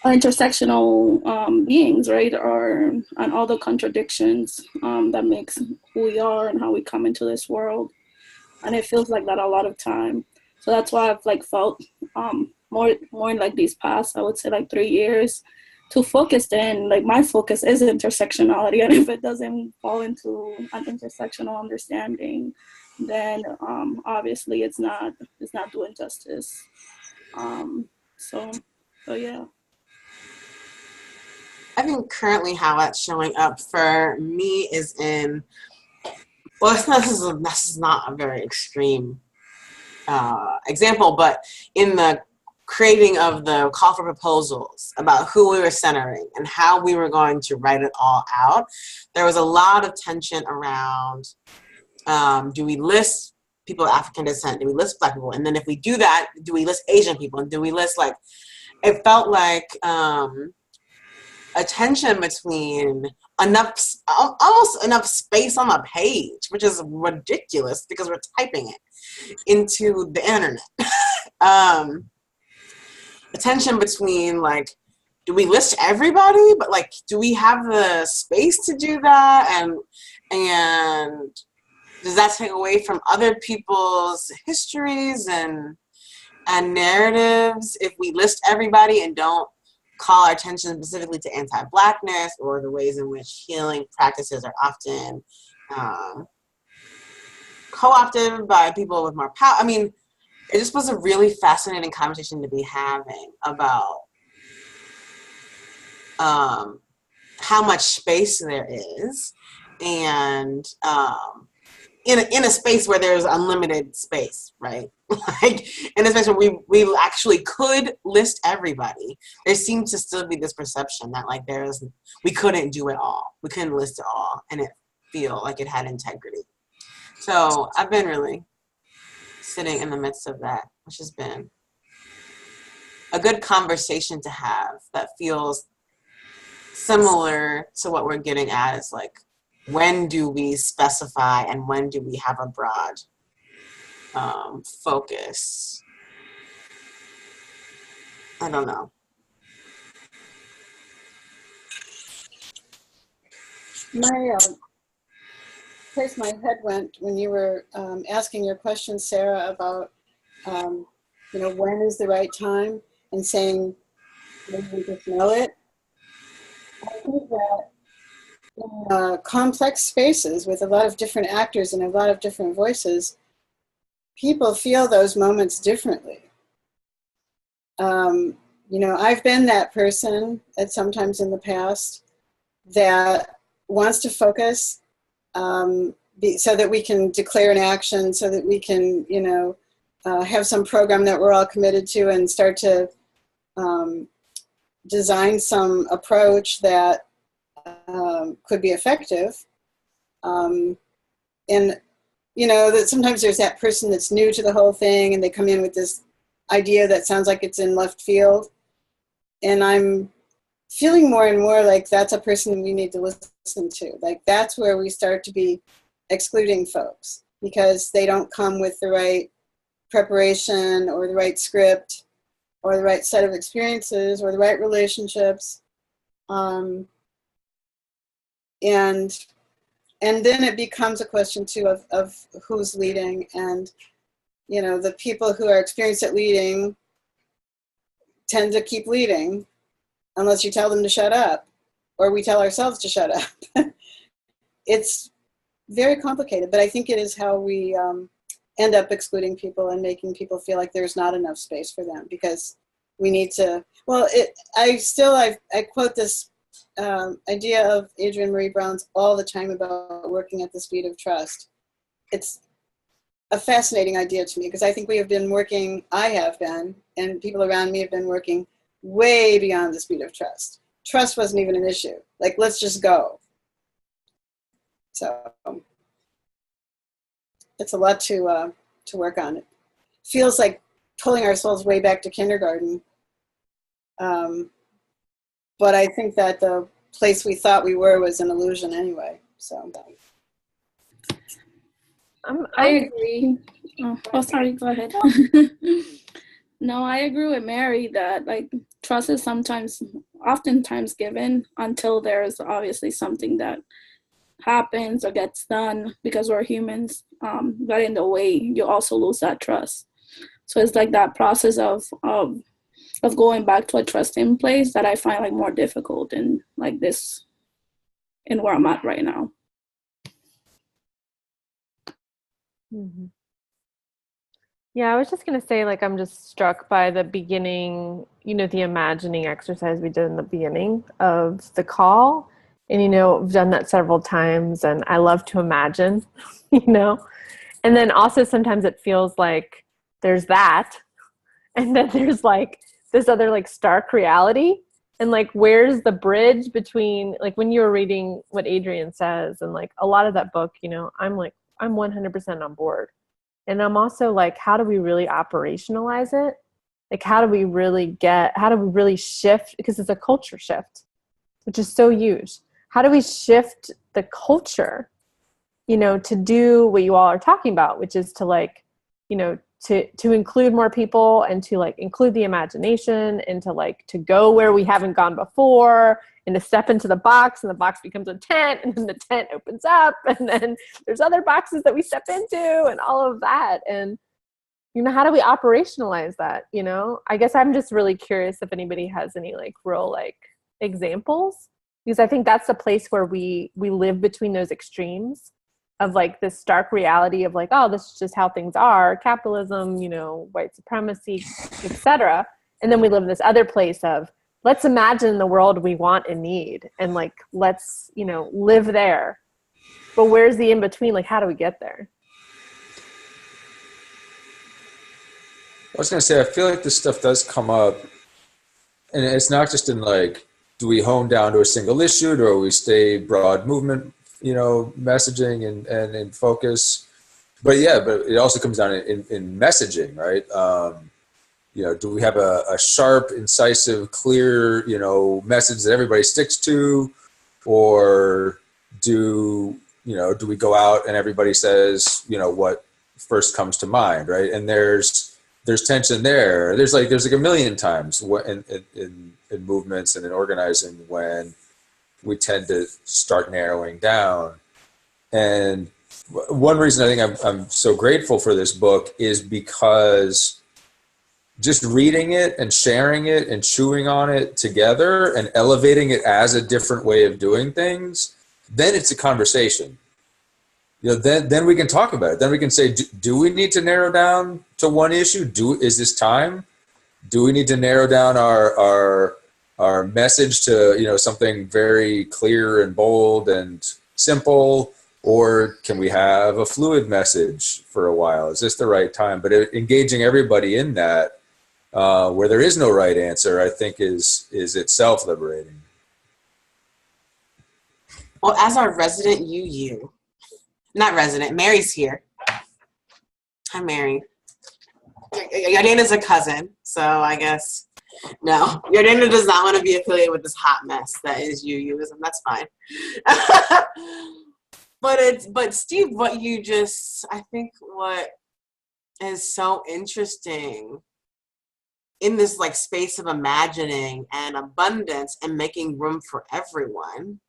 intersectional beings, right, and all the contradictions that makes who we are and how we come into this world. And it feels like that a lot of time. So that's why I've like felt more in like these past, I would say, like 3 years, to focus in, like, my focus is intersectionality, and if it doesn't fall into an intersectional understanding, then obviously it's not doing justice. So yeah. I think currently how that's showing up for me is in, well, this is not a very extreme example, but in the creating of the call for proposals about who we were centering and how we were going to write it all out, there was a lot of tension around, do we list people of African descent? Do we list Black people? And then if we do that, do we list Asian people? And do we list, like, it felt like a tension between almost enough space on the page, which is ridiculous because we're typing it into the internet. A tension between, like, do we list everybody, but, like, do we have the space to do that? And does that take away from other people's histories and narratives if we list everybody and don't call our attention specifically to anti-Blackness or the ways in which healing practices are often co-opted by people with more power? I mean, it just was a really fascinating conversation to be having about how much space there is, and in a space where there's unlimited space, right? Like, in a space where we actually could list everybody, there seems to still be this perception that, like, we couldn't do it all. We couldn't list it all, and it feel like it had integrity. So I've been really sitting in the midst of that, which has been a good conversation to have that feels similar to what we're getting at, is like, when do we specify and when do we have a broad focus? I don't know. My place my head went when you were asking your question, Sarah, about when is the right time, and saying maybe we just know it. I think that in complex spaces with a lot of different actors and a lot of different voices, people feel those moments differently. You know, I've been that person at sometimes in the past that wants to focus so that we can declare an action, so that we can, you know, have some program that we're all committed to and start to design some approach that could be effective. And, you know, that sometimes there's that person that's new to the whole thing and they come in with this idea that sounds like it's in left field. And I'm feeling more and more like that's a person we need to listen to. Like that's where we start to be excluding folks because they don't come with the right preparation or the right script or the right set of experiences or the right relationships. And then it becomes a question too of who's leading. And, you know, the people who are experienced at leading tend to keep leading unless you tell them to shut up or we tell ourselves to shut up. It's very complicated, but I think it is how we end up excluding people and making people feel like there's not enough space for them because we need to, well, I quote this idea of Adrienne Maree Brown's all the time about working at the speed of trust. It's a fascinating idea to me because I think I have been, and people around me have been working way beyond the speed of trust. Trust wasn't even an issue. Like, let's just go. So it's a lot to work on. It feels like pulling our souls way back to kindergarten. But I think that the place we thought we were was an illusion anyway. So I agree. Oh, sorry, go ahead. No, I agree with Mary that like trust is oftentimes given until there's obviously something that happens or gets done because we're humans. But in the way, you also lose that trust. So it's like that process of going back to a trust in place that I find like more difficult in like this, in where I'm at right now. Mm-hmm. Yeah, I was just going to say, like, I'm just struck by the beginning, you know, the imagining exercise we did in the beginning of the call. And, you know, I've done that several times and I love to imagine, you know, and then also sometimes it feels like there's that. And then there's like this other like stark reality. And like, where's the bridge between, like, when you were reading what Adrienne says and like a lot of that book, you know, I'm 100% on board. And I'm also like, how do we really operationalize it? Like, how do we really shift? Because it's a culture shift, which is so huge. How do we shift the culture, you know, to do what you all are talking about, which is to like, you know, to include more people and to like include the imagination and to like to go where we haven't gone before and to step into the box and the box becomes a tent and then the tent opens up and then there's other boxes that we step into and all of that. And, you know, how do we operationalize that? You know, I guess I'm just really curious if anybody has any like real like examples, because I think that's the place where we live between those extremes of like this stark reality of like, oh, this is just how things are, capitalism, you know, white supremacy, etc. And then we live in this other place of let's imagine the world we want and need and like let's, you know, live there. But where's the in between? Like, how do we get there? I was going to say, I feel like this stuff does come up, and it's not just in like, do we hone down to a single issue, or do we stay broad movement, you know, messaging and in focus? But yeah, but it also comes down in messaging, right? You know, do we have a sharp, incisive, clear, you know, message that everybody sticks to, or do we go out and everybody says, you know, what first comes to mind, right? And there's tension there. There's like a million times in movements and in organizing when we tend to start narrowing down. And one reason I think I'm so grateful for this book is because just reading it and sharing it and chewing on it together and elevating it as a different way of doing things, then it's a conversation. You know, then we can talk about it. Then we can say, do we need to narrow down to one issue? Is this time? do we need to narrow down our message to, you know, something very clear and bold and simple, or can we have a fluid message for a while? Is this the right time? But engaging everybody in that, where there is no right answer, I think is itself liberating. Well, as our resident UU, not resident, Mary's here. Hi, Mary. Yardana's a cousin, so I guess, no. Yardana does not want to be affiliated with this hot mess that is UUism. That's fine. But Steve, what you just, I think what is so interesting in this like space of imagining and abundance and making room for everyone.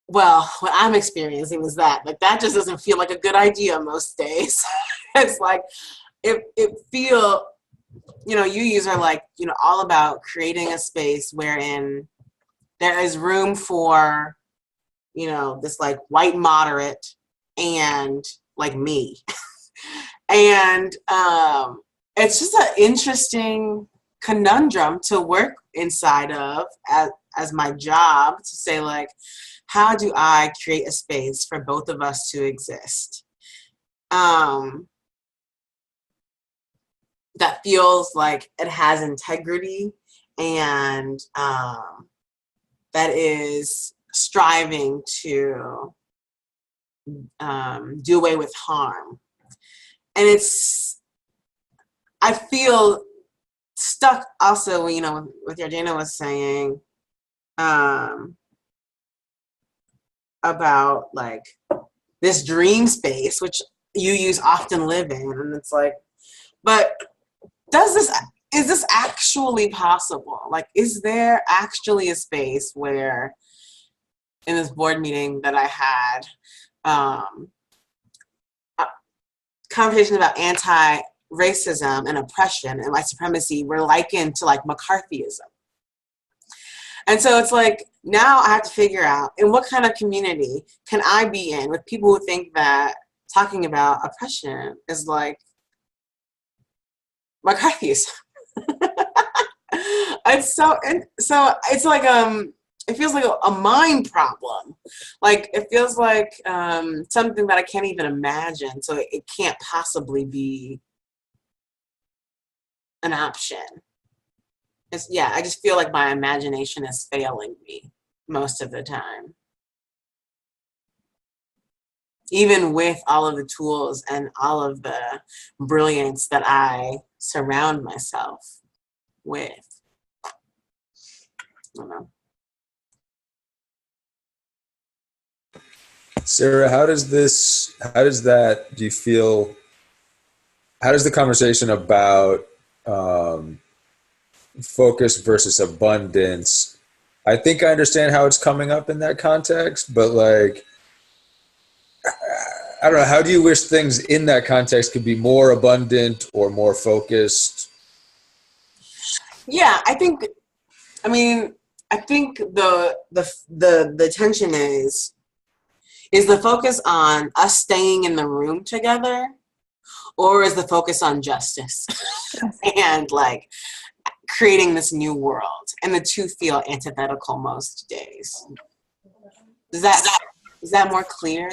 Well, what I'm experiencing is that just doesn't feel like a good idea most days. It's like, it feel, you know, UUs are like, you know, all about creating a space wherein there is room for, you know, this like white moderate and like me. And it's just an interesting conundrum to work inside of as my job, to say like, how do I create a space for both of us to exist? That feels like it has integrity and that is striving to do away with harm. And I feel stuck also, you know, with Yardana was saying, about like this dream space, which UUs often live in. And it's like, but is this actually possible? Like, is there actually a space where in this board meeting that I had, conversations about anti-racism and oppression and white supremacy were likened to like McCarthyism. And so it's like, now I have to figure out in what kind of community can I be in with people who think that talking about oppression is like McCarthyism. So it's like it feels like a mind problem. Like it feels like something that I can't even imagine. So it can't possibly be an option. I just feel like my imagination is failing me most of the time. Even with all of the tools and all of the brilliance that I surround myself with. I don't know. Sarah, how does the conversation about focus versus abundance, I think I understand how it's coming up in that context, but like, I don't know, how do you wish things in that context could be more abundant or more focused? Yeah, I think the tension is the focus on us staying in the room together, or is the focus on justice and like creating this new world? And the two feel antithetical most days. Is that more clear?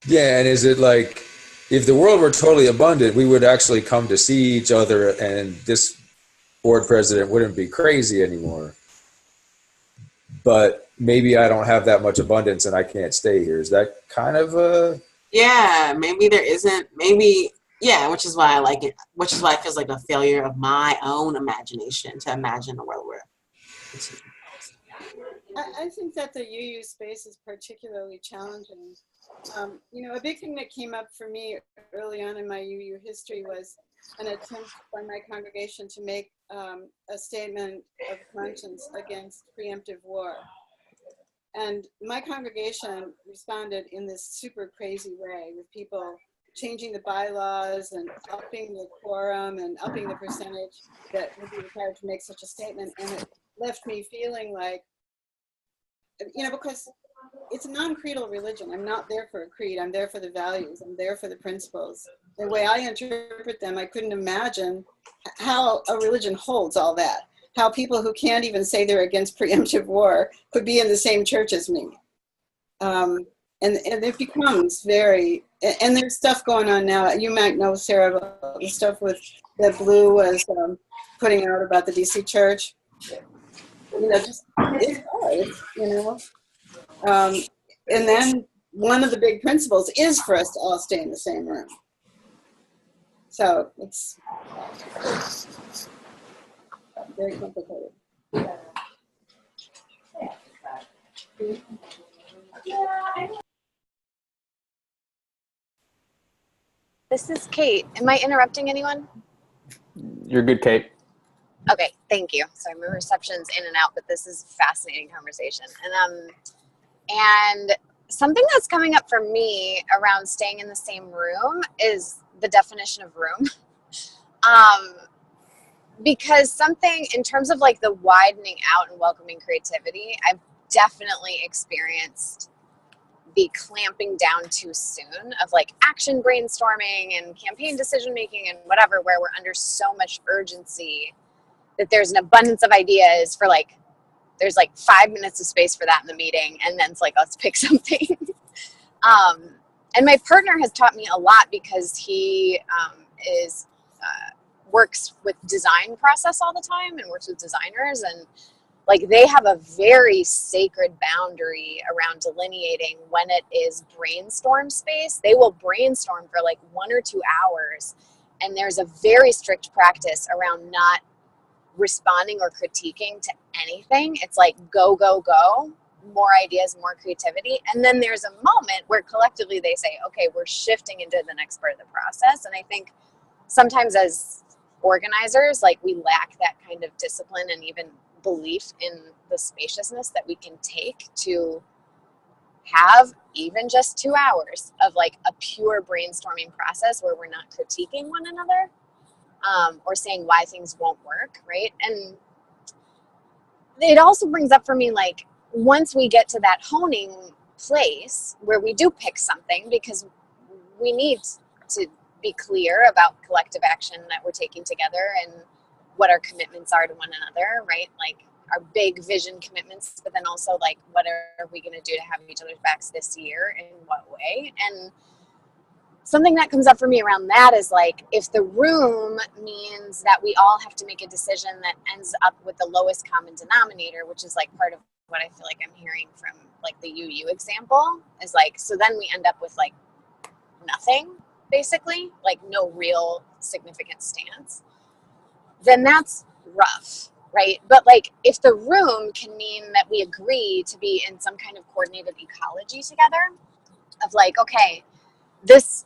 Yeah, and is it like, if the world were totally abundant, we would actually come to see each other and this board president wouldn't be crazy anymore. But maybe I don't have that much abundance and I can't stay here. Is that kind of a... Yeah, maybe there isn't, which is why I like it, which is why it feels like a failure of my own imagination to imagine a world where... I think that the UU space is particularly challenging. You know, a big thing that came up for me early on in my UU history was an attempt by my congregation to make a statement of conscience against preemptive war. And my congregation responded in this super crazy way, with people changing the bylaws and upping the quorum and upping the percentage that would be required to make such a statement. And it left me feeling like, you know, because it's a non-creedal religion. I'm not there for a creed. I'm there for the values. I'm there for the principles. the way I interpret them, I couldn't imagine how a religion holds all that. How people who can't even say they're against preemptive war could be in the same church as me. And it becomes very, and there's stuff going on now. You might know, Sarah, about the stuff with that Blue was putting out about the DC church. You know, just, it's hard, you know. And then one of the big principles is for us to all stay in the same room. So it's very complicated. This is Kate. Am I interrupting anyone? You're good, Kate. Okay, thank you. Sorry, my reception's in and out, but this is a fascinating conversation. And something that's coming up for me around staying in the same room is the definition of room. Because something in terms of like the widening out and welcoming creativity, I've definitely experienced the clamping down too soon of like action brainstorming and campaign decision making and whatever, where we're under so much urgency that there's an abundance of ideas for like, there's like 5 minutes of space for that in the meeting, and then it's like, let's pick something. And my partner has taught me a lot because he works with design process all the time and works with designers, and like they have a very sacred boundary around delineating when it is brainstorm space. They will brainstorm for like 1 or 2 hours, and there's a very strict practice around not responding or critiquing to anything. It's like go, go, go, more ideas, more creativity. And then there's a moment where collectively they say, okay, we're shifting into the next part of the process. And I think sometimes as organizers, like we lack that kind of discipline and even belief in the spaciousness that we can take to have even just 2 hours of like a pure brainstorming process where we're not critiquing one another. Or saying why things won't work, right? And it also brings up for me, like, once we get to that honing place where we do pick something, because we need to be clear about collective action that we're taking together and what our commitments are to one another, right? Like our big vision commitments, but then also like, what are we going to do to have each other's backs this year, in what way? And something that comes up for me around that is like, if the room means that we all have to make a decision that ends up with the lowest common denominator, which is like part of what I feel like I'm hearing from like the UU example, is like, so then we end up with like nothing, basically, like no real significant stance, then that's rough, right? But like, if the room can mean that we agree to be in some kind of coordinated ecology together, of like, okay, this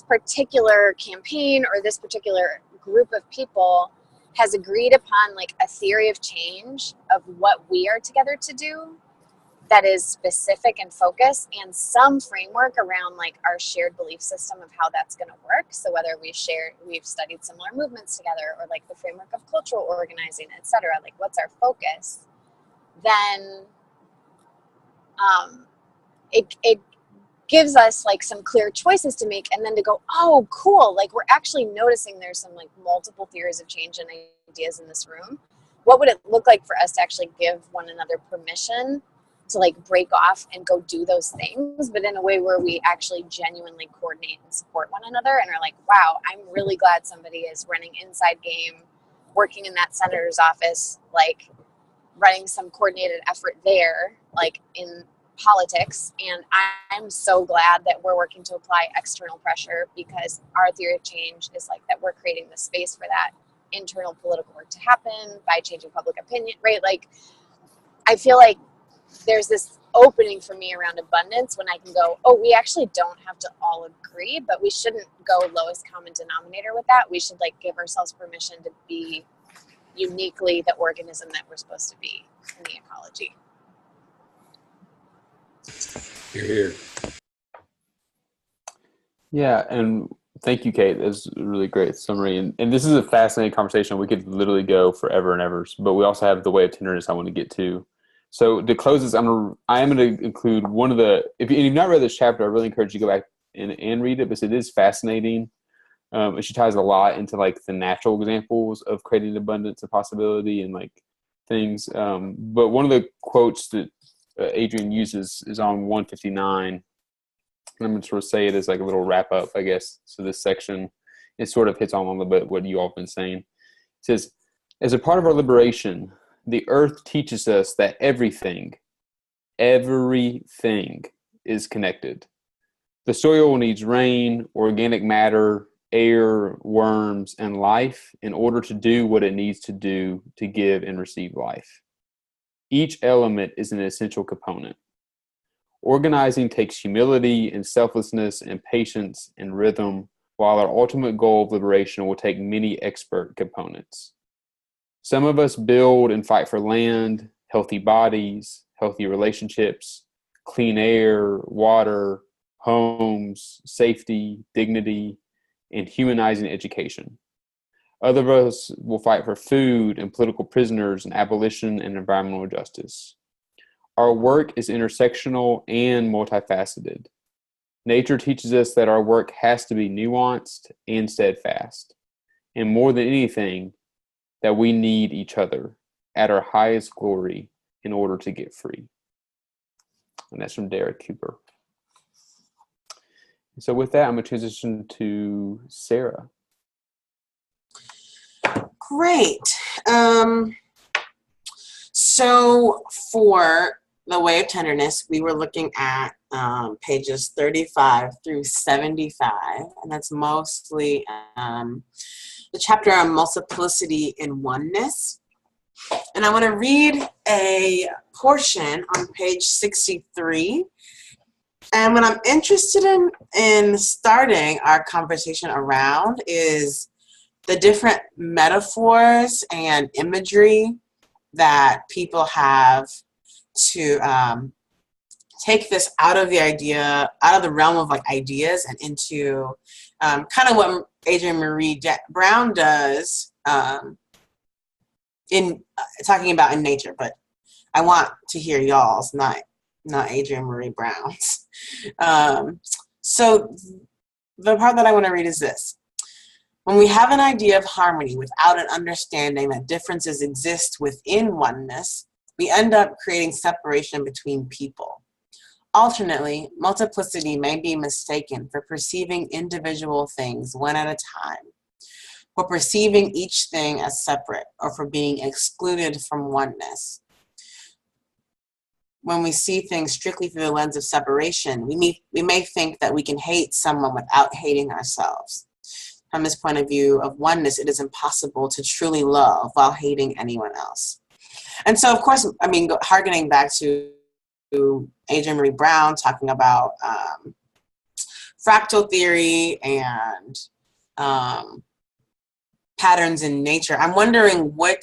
particular campaign or this particular group of people has agreed upon like a theory of change of what we are together to do that is specific and focused, and some framework around like our shared belief system of how that's going to work. So whether we've studied similar movements together, or like the framework of cultural organizing, etc., like what's our focus, then it gives us like some clear choices to make, and then to go, oh, cool, like we're actually noticing there's some like multiple theories of change and ideas in this room. What would it look like for us to actually give one another permission to like break off and go do those things, but in a way where we actually genuinely coordinate and support one another, and are like, wow, I'm really glad somebody is running inside game, working in that senator's office, like running some coordinated effort there, like in politics, and I'm so glad that we're working to apply external pressure, because our theory of change is like that we're creating the space for that internal political work to happen by changing public opinion, right? Like, I feel like there's this opening for me around abundance when I can go, oh, we actually don't have to all agree, but we shouldn't go lowest common denominator with that. We should like give ourselves permission to be uniquely the organism that we're supposed to be in the ecology. You're here. Yeah, and thank you, Kate. That's a really great summary. And this is a fascinating conversation. We could literally go forever and ever, but we also have the way of tenderness I want to get to. So to close this, I am going to include one of the, if you've not read this chapter, I really encourage you to go back and read it, because it is fascinating. And she ties a lot into like the natural examples of creating abundance and possibility and like things. But one of the quotes that Adrian uses is on 159. And I'm going to sort of say it as like a little wrap up, I guess. So this section, it sort of hits on a little bit what you all have been saying. It says, as a part of our liberation, the earth teaches us that everything is connected. The soil needs rain, organic matter, air, worms, and life in order to do what it needs to do to give and receive life. Each element is an essential component. Organizing takes humility and selflessness and patience and rhythm, while our ultimate goal of liberation will take many expert components. Some of us build and fight for land, healthy bodies, healthy relationships, clean air, water, homes, safety, dignity, and humanizing education. Other of us will fight for food and political prisoners and abolition and environmental justice. Our work is intersectional and multifaceted. Nature teaches us that our work has to be nuanced and steadfast. And more than anything, that we need each other at our highest glory in order to get free. And that's from Derek Cooper. So with that, I'm going to transition to Sarah. Great. So for The Way of Tenderness, we were looking at pages 35 through 75, and that's mostly the chapter on multiplicity and oneness. And I want to read a portion on page 63. And what I'm interested in starting our conversation around is the different metaphors and imagery that people have to take this out of the realm of like ideas and into kind of what Adrienne Maree Brown does in talking about in nature. But I want to hear y'all's, not Adrienne Maree Brown's. So the part that I want to read is this. When we have an idea of harmony without an understanding that differences exist within oneness, we end up creating separation between people. Alternately, multiplicity may be mistaken for perceiving individual things one at a time, for perceiving each thing as separate, or for being excluded from oneness. When we see things strictly through the lens of separation, we may think that we can hate someone without hating ourselves. From this point of view of oneness, it is impossible to truly love while hating anyone else. And so, of course, I mean, harkening back to Adrienne Maree Brown talking about fractal theory and patterns in nature, I'm wondering what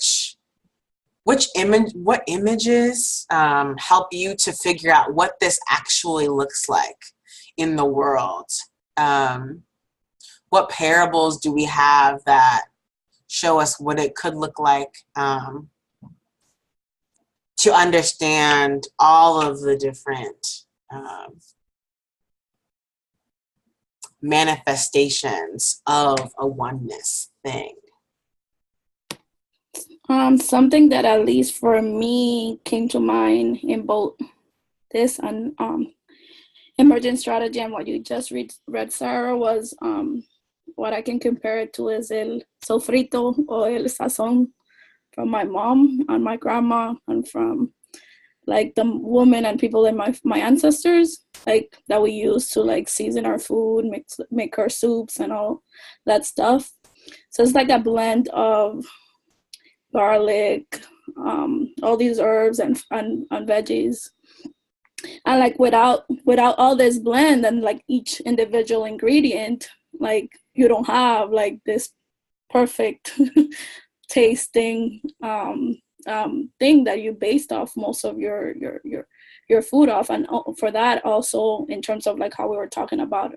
images help you to figure out what this actually looks like in the world. What parables do we have that show us what it could look like to understand all of the different manifestations of a oneness thing? Something that at least for me came to mind in both this and emergent strategy and what you just read, Sarah, was what I can compare it to is el sofrito or el sazon from my mom and my grandma and from like the women and people in my ancestors, like that we use to like season our food, make our soups and all that stuff. So it's like a blend of garlic, all these herbs and veggies. And like without all this blend and like each individual ingredient, like you don't have like this perfect tasting thing that you based off most of your food off. And for that also in terms of like how we were talking about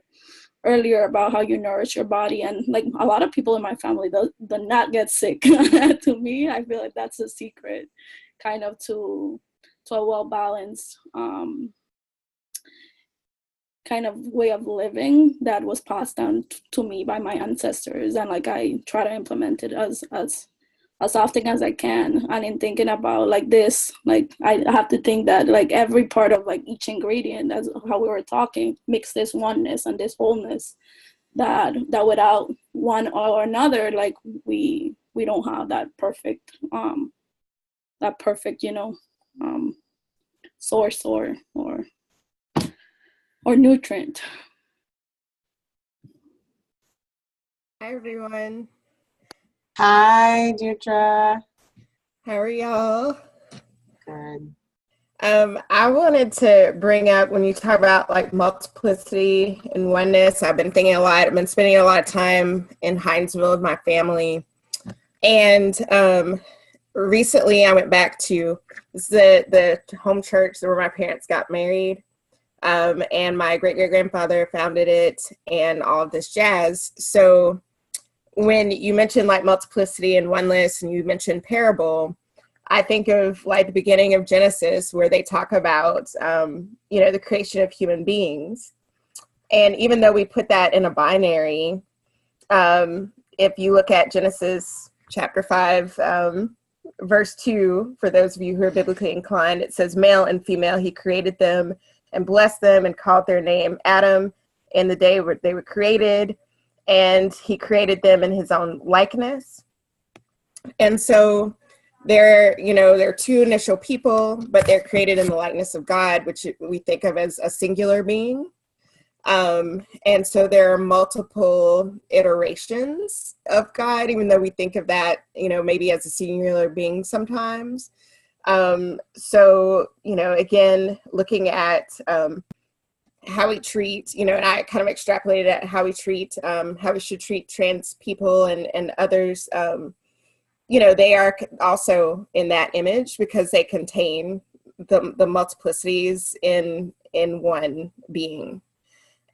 earlier about how you nourish your body, and like a lot of people in my family do not get sick. To me, I feel like that's a secret kind of to a well-balanced kind of way of living that was passed down to me by my ancestors, and like I try to implement it as often as I can. And in thinking about like this, like I have to think that like every part of like each ingredient, as how we were talking, makes this oneness and this wholeness that without one or another, like we don't have that perfect source or nutrient. Hi, everyone. Hi, Deirdre. How are y'all? Good. I wanted to bring up, when you talk about like multiplicity and oneness, I've been spending a lot of time in Hinesville with my family. And recently I went back to the home church where my parents got married. And my great-great-grandfather founded it and all of this jazz. So when you mentioned like multiplicity and oneness, and you mentioned parable, I think of like the beginning of Genesis, where they talk about, the creation of human beings. And even though we put that in a binary, if you look at Genesis chapter 5, verse 2, for those of you who are biblically inclined, it says, male and female, he created them and blessed them and called their name Adam in the day where they were created. And he created them in his own likeness. And so they're two initial people, but they're created in the likeness of God, which we think of as a singular being. And so there are multiple iterations of God, even though we think of that, maybe as a singular being sometimes. So, again, looking at how we treat, and I kind of extrapolated at how we should treat trans people and others. They are also in that image because they contain the multiplicities in one being.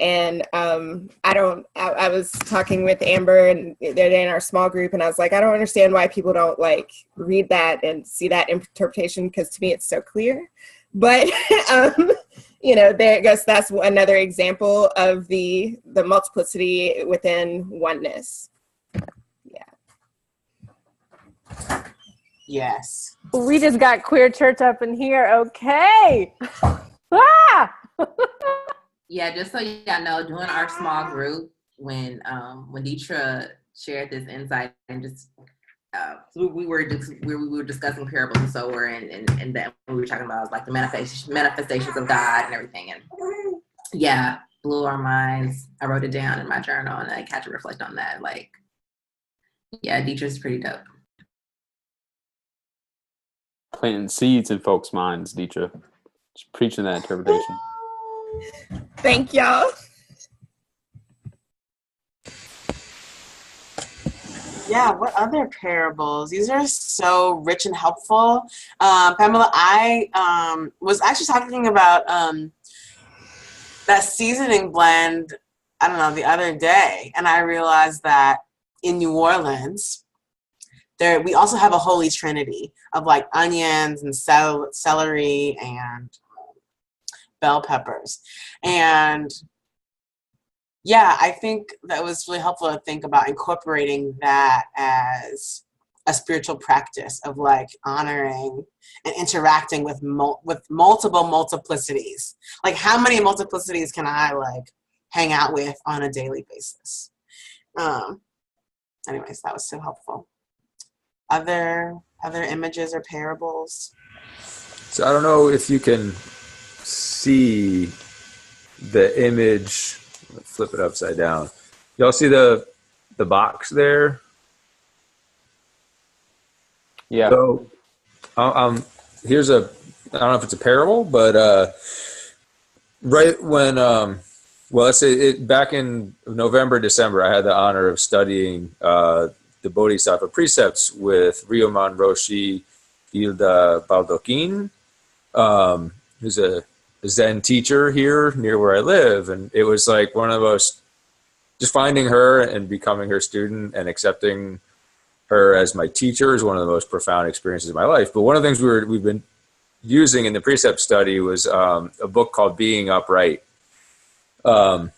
And I was talking with Amber and the other day in our small group, and I was like, I don't understand why people don't like read that and see that interpretation, because to me it's so clear. But I guess that's another example of the multiplicity within oneness. Yeah. Yes. We just got queer church up in here. Okay. Ah! Yeah, just so y'all know, during our small group, when Deetra shared this insight, and just we were discussing parables and so on, and then we were talking about like the manifestations of God and everything, and yeah, blew our minds. I wrote it down in my journal, and I had to reflect on that. Like, yeah, Deetra's pretty dope. Planting seeds in folks' minds, Deetra. Just preaching that interpretation. Thank y'all. Yeah, what other parables? These are so rich and helpful. Pamela, I was actually talking about that seasoning blend, I don't know, the other day, and I realized that in New Orleans, we also have a holy trinity of like onions and celery and bell peppers. And yeah, I think that was really helpful to think about incorporating that as a spiritual practice of like honoring and interacting with multiple multiplicities. Like, how many multiplicities can I like hang out with on a daily basis? Anyways, that was so helpful. Other images or parables? So I don't know if you can see the image. Let's flip it upside down. Y'all see the box there? Yeah. So here's I don't know if it's a parable, but right when let's say back in November, December, I had the honor of studying the Bodhisattva precepts with Ryoman Roshi Hilda Baldoquin, who's a Zen teacher here near where I live. And it was like one of the most, just finding her and becoming her student and accepting her as my teacher is one of the most profound experiences of my life. But one of the things we've been using in the precept study was a book called Being Upright. And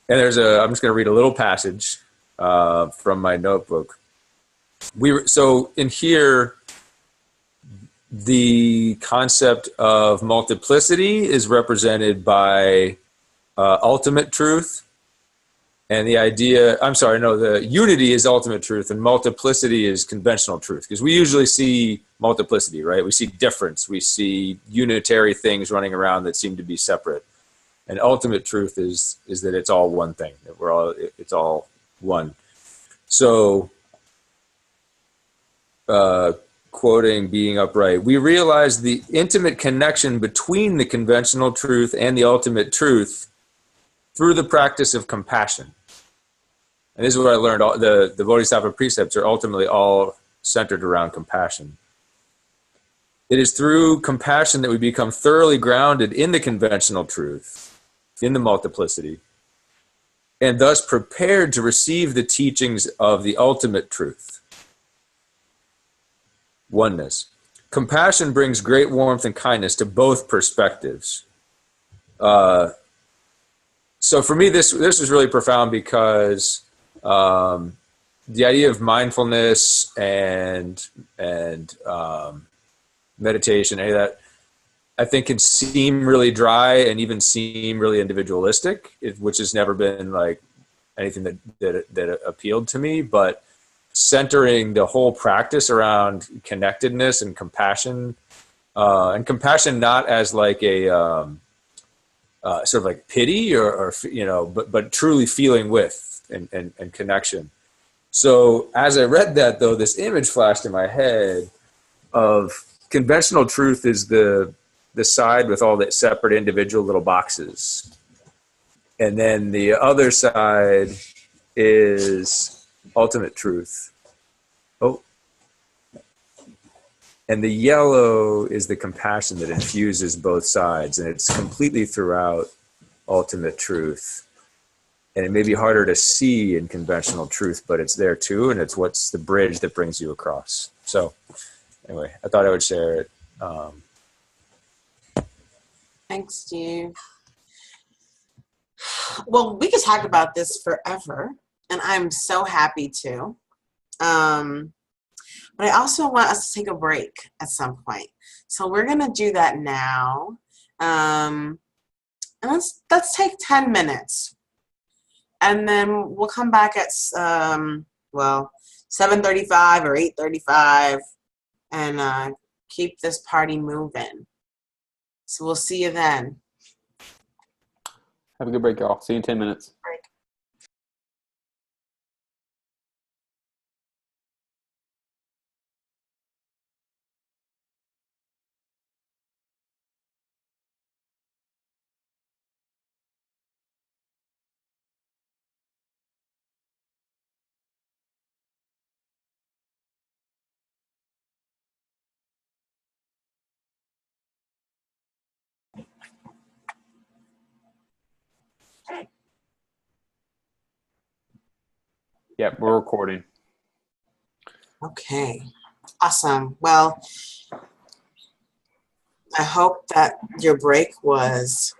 I'm just going to read a little passage from my notebook. So in here, the concept of multiplicity is represented by ultimate truth. And the unity is ultimate truth and multiplicity is conventional truth. Because we usually see multiplicity, right? We see difference. We see unitary things running around that seem to be separate. And ultimate truth is that it's all one thing, that it's all one. So, quoting Being Upright, we realize the intimate connection between the conventional truth and the ultimate truth through the practice of compassion. And this is what I learned. The Bodhisattva precepts are ultimately all centered around compassion. It is through compassion that we become thoroughly grounded in the conventional truth, in the multiplicity, and thus prepared to receive the teachings of the ultimate truth, oneness. Compassion brings great warmth and kindness to both perspectives. So for me, this is really profound because the idea of mindfulness and meditation, any of that, I think can seem really dry and even seem really individualistic, which has never been like anything that appealed to me. But centering the whole practice around connectedness and compassion not as like a sort of like pity or but truly feeling with and connection. So as I read that, though, this image flashed in my head of conventional truth is the side with all the separate individual little boxes. And then the other side is ultimate truth. Oh. And the yellow is the compassion that infuses both sides. And it's completely throughout ultimate truth. And it may be harder to see in conventional truth, but it's there too. And it's what's the bridge that brings you across. So anyway, I thought I would share it. Thanks, Steve. Well, we could talk about this forever, and I'm so happy to. But I also want us to take a break at some point. So we're going to do that now. And let's take 10 minutes. And then we'll come back at, 7:35 or 8:35 and keep this party moving. So we'll see you then. Have a good break, y'all. See you in 10 minutes. Break. Yep, we're recording. Okay, awesome. Well, I hope that your break was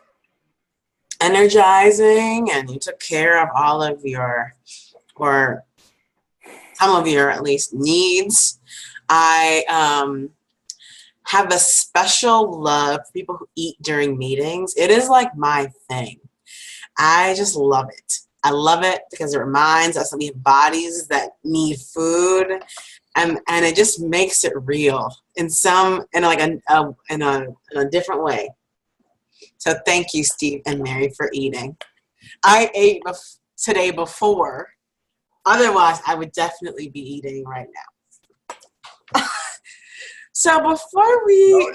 energizing and you took care of all of your, or some of your at least, needs. I have a special love for people who eat during meetings. It is like my thing. I just love it. I love it because it reminds us that we have bodies that need food, and it just makes it real in a different way. So thank you, Steve and Mary, for eating. I ate today before. Otherwise, I would definitely be eating right now. So before we,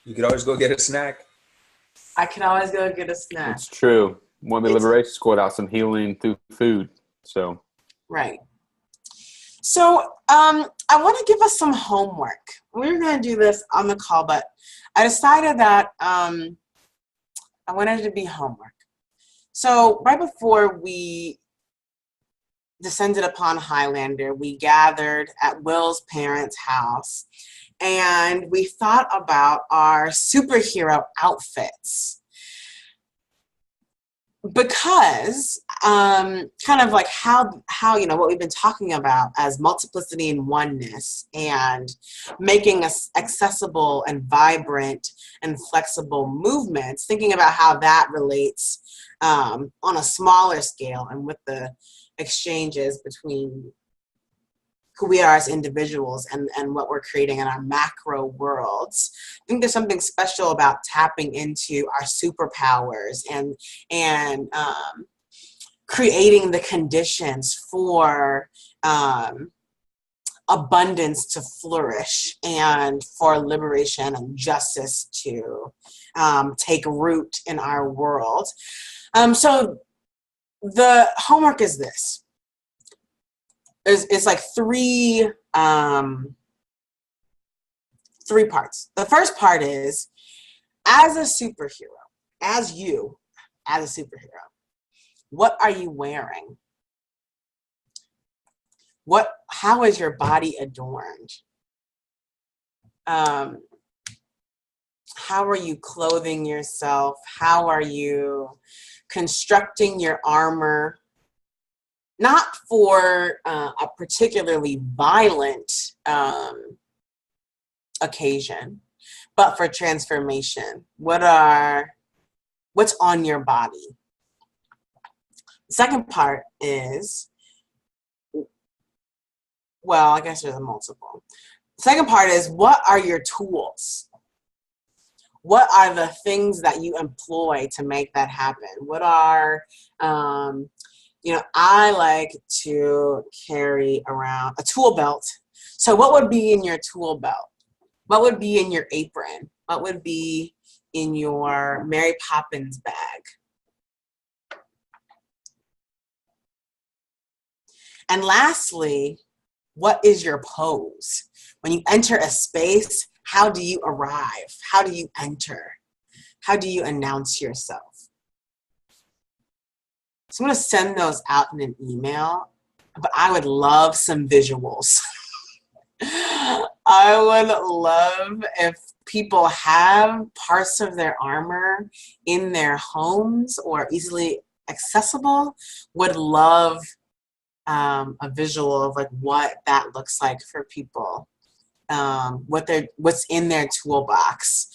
You could always go get a snack. I can always go get a snack. It's true. One of the Liberation Squad out some healing through food. So right. So I want to give us some homework. We're going to do this on the call, but I decided that I wanted it to be homework. So right before we descended upon Highlander, we gathered at Will's parents' house, and we thought about our superhero outfits. Because kind of like how what we've been talking about as multiplicity and oneness, and making us accessible and vibrant and flexible movements, thinking about how that relates on a smaller scale and with the exchanges between who we are as individuals and what we're creating in our macro worlds. I think there's something special about tapping into our superpowers and creating the conditions for abundance to flourish and for liberation and justice to take root in our world. So the homework is this. It's like three parts. The first part is, as a superhero, as you, as a superhero, what are you wearing? How is your body adorned? How are you clothing yourself? How are you constructing your armor? Not for a particularly violent occasion, but for transformation. What's on your body? The second part is, well, I guess there's a multiple. The second part is, what are your tools? What are the things that you employ to make that happen? What are, I like to carry around a tool belt. So what would be in your tool belt? What would be in your apron? What would be in your Mary Poppins bag? And lastly, what is your pose? When you enter a space, how do you arrive? How do you enter? How do you announce yourself? So I'm going to send those out in an email, but I would love some visuals. I would love if people have parts of their armor in their homes or easily accessible, would love a visual of like what that looks like for people, what's in their toolbox.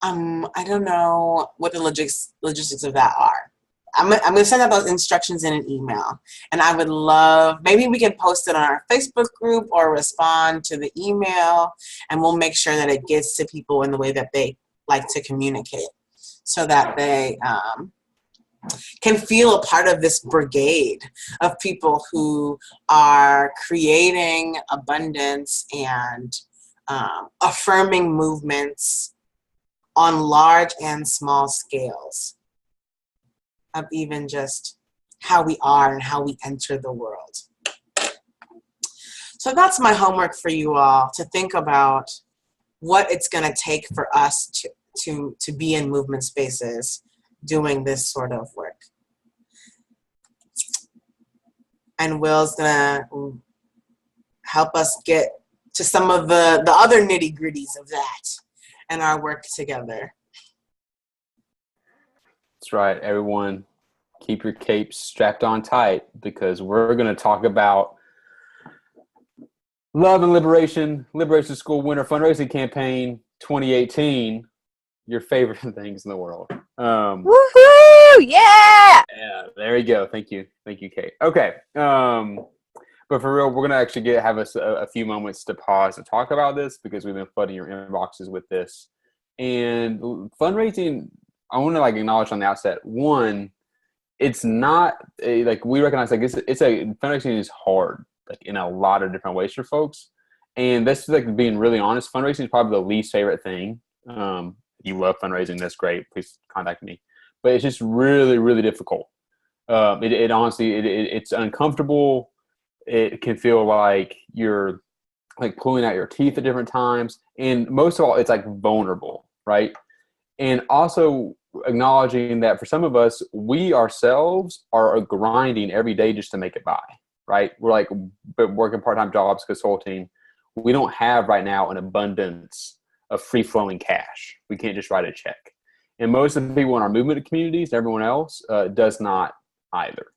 I don't know what the logistics of that are. I'm going to send out those instructions in an email, and I would love, maybe we can post it on our Facebook group or respond to the email, and we'll make sure that it gets to people in the way that they like to communicate, so that they can feel a part of this brigade of people who are creating abundance and affirming movements on large and small scales of even just how we are and how we enter the world. So that's my homework for you all, to think about what it's going to take for us to be in movement spaces doing this sort of work. And Will's gonna help us get to some of the other nitty-gritties of that and our work together. That's right, everyone. Keep your capes strapped on tight, because we're going to talk about Love and Liberation School Winter Fundraising Campaign 2018, your favorite things in the world. Woohoo! Yeah! Yeah, there you go. Thank you, Kate. Okay, but for real, we're gonna actually have us a few moments to pause and talk about this, because we've been flooding your inboxes with this. And fundraising, I want to acknowledge on the outset, one, it's not we recognize fundraising is hard, in a lot of different ways for folks. And this is being really honest, fundraising is probably the least favorite thing. You love fundraising, that's great. Please contact me. But it's just really, really difficult. It honestly, it's uncomfortable. It can feel like you're pulling out your teeth at different times. And most of all, it's vulnerable, right? And also acknowledging that for some of us, we ourselves are grinding every day just to make it by, right? We're like working part-time jobs, consulting. We don't have right now an abundance of free-flowing cash. We can't just write a check. And most of the people in our movement communities, everyone else, does not either.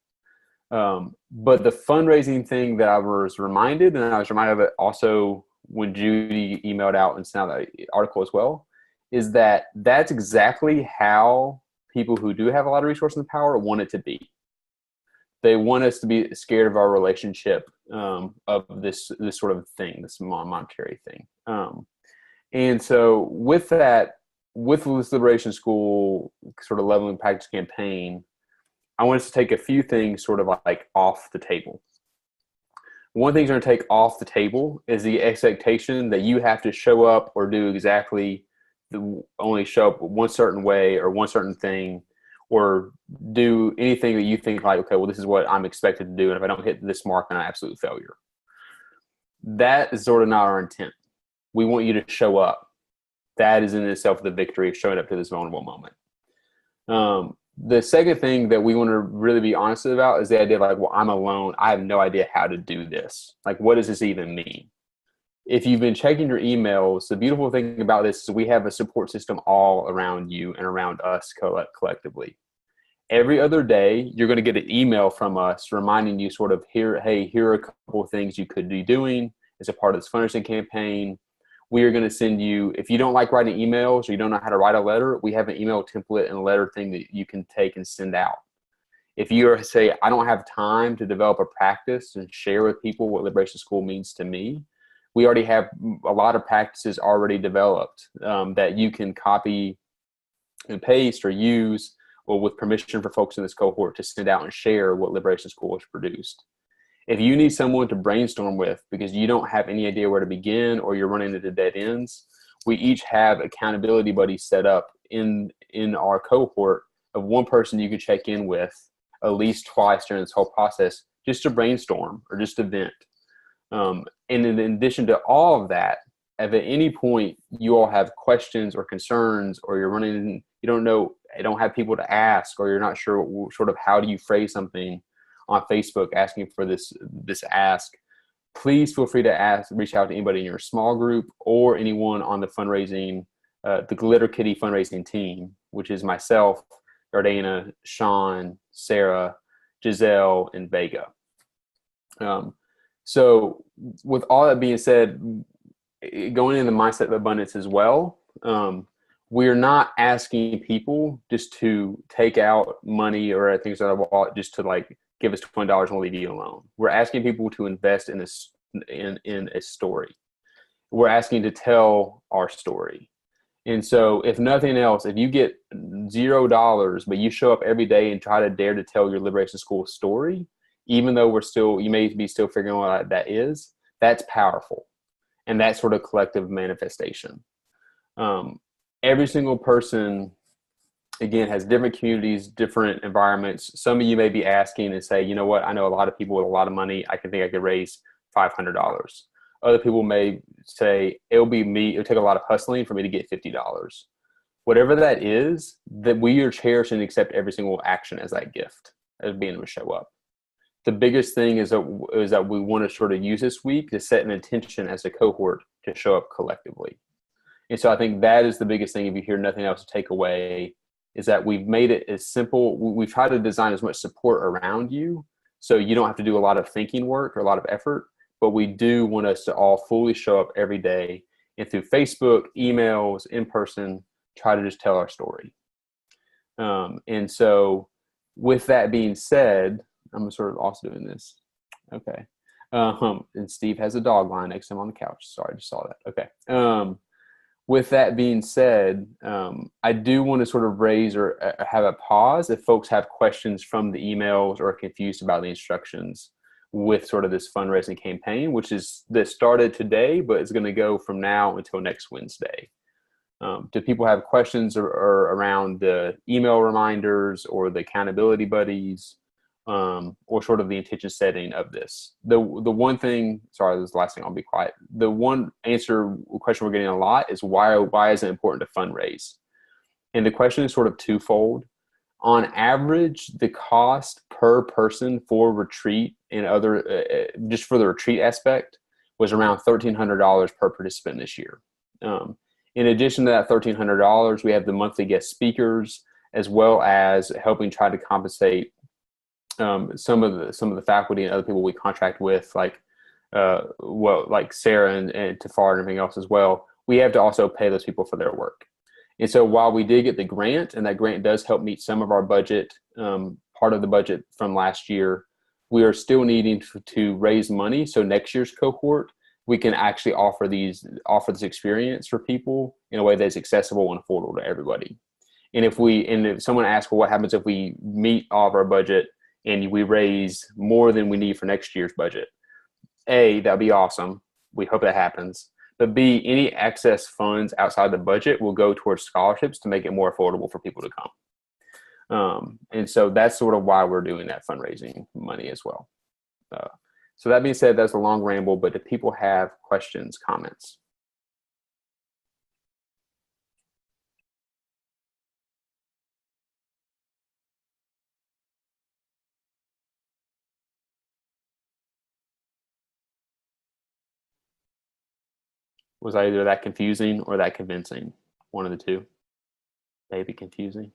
But the fundraising thing that I was reminded, and I was reminded of it also when Judy emailed out and sent out the article as well, is that that's exactly how people who do have a lot of resources and power want it to be. They want us to be scared of our relationship of this sort of thing, this monetary thing. And so with that, with this Liberation School sort of leveling practice campaign, I want us to take a few things sort of like off the table. One thing we're going to take off the table is the expectation that you have to show up or do exactly only show up one certain way or one certain thing, or do anything that you think like, okay, well, this is what I'm expected to do. And if I don't hit this mark, then I'm an absolute failure. That is sort of not our intent. We want you to show up. That is in itself the victory of showing up to this vulnerable moment. The second thing that we want to really be honest about is the idea of like, well, I'm alone. I have no idea how to do this. Like, what does this even mean? If you've been checking your emails, the beautiful thing about this is we have a support system all around you and around us collectively. Every other day, you're going to get an email from us reminding you sort of here are a couple of things you could be doing as a part of this fundraising campaign. We are going to send you, if you don't like writing emails or you don't know how to write a letter, we have an email template and a letter thing that you can take and send out. If you are say, I don't have time to develop a practice and share with people what Liberation School means to me, we already have a lot of practices already developed that you can copy and paste or use, or with permission for folks in this cohort to send out and share what Liberation School has produced. If you need someone to brainstorm with because you don't have any idea where to begin or you're running into dead ends, we each have accountability buddies set up in our cohort of one person you can check in with at least twice during this whole process just to brainstorm or just to vent. And in addition to all of that, if at any point you all have questions or concerns or you're running, you don't have people to ask, or you're not sure sort of how do you phrase something on Facebook asking for this ask, please feel free to reach out to anybody in your small group or anyone on the fundraising, the Glitter Kitty fundraising team, which is myself, Jordana, Sean, Sarah, Giselle, and Vega. So with all that being said, going in the mindset of abundance as well, we're not asking people just to take out money or things out of a wallet just to like give us $20 and we'll leave you alone. We're asking people to invest in a story. We're asking to tell our story. And so if nothing else, if you get $0, but you show up every day and try to dare to tell your Liberation School story, even though you may be still figuring out what that is, that's powerful. And that sort of collective manifestation. Every single person, again, has different communities, different environments. Some of you may be asking and say, you know what, I know a lot of people with a lot of money. I could raise $500. Other people may say, it'll take a lot of hustling for me to get $50. Whatever that is, that we are cherished and accept every single action as that gift, as being able to show up. The biggest thing is that we want to sort of use this week to set an intention as a cohort to show up collectively. And so I think that is the biggest thing, if you hear nothing else to take away, is that we've made it as simple. We've tried to design as much support around you so you don't have to do a lot of thinking work or a lot of effort, but we do want us to all fully show up every day and through Facebook, emails, in person, try to just tell our story. And so with that being said, I'm sort of also doing this. Okay. And Steve has a dog lying next to him on the couch. Sorry, I just saw that. Okay. With that being said, I do want to sort of raise or have a pause if folks have questions from the emails or are confused about the instructions with sort of this fundraising campaign, that started today, but it's going to go from now until next Wednesday. Do people have questions or around the email reminders or the accountability buddies? Or sort of the intention setting of this. The one thing, sorry, this is the last thing, I'll be quiet. The one question we're getting a lot is why is it important to fundraise? And the question is sort of twofold. On average, the cost per person for retreat and other, just for the retreat aspect, was around $1,300 per participant this year. In addition to that $1,300, we have the monthly guest speakers, as well as helping try to compensate some of the faculty and other people we contract with, like like Sarah and Tafar and everything else as well. We have to also pay those people for their work. And so while we did get the grant, and that grant does help meet some of our budget, part of the budget from last year, we are still needing to raise money. So next year's cohort, we can actually offer this experience for people in a way that's accessible and affordable to everybody. And if someone asks, well, what happens if we meet all of our budget and we raise more than we need for next year's budget? A, that'd be awesome. We hope that happens. But B, any excess funds outside the budget will go towards scholarships to make it more affordable for people to come. And so that's sort of why we're doing that fundraising money as well. So that being said, that's a long ramble, but do people have questions, comments? Was I either that confusing or that convincing? One of the two. Maybe confusing.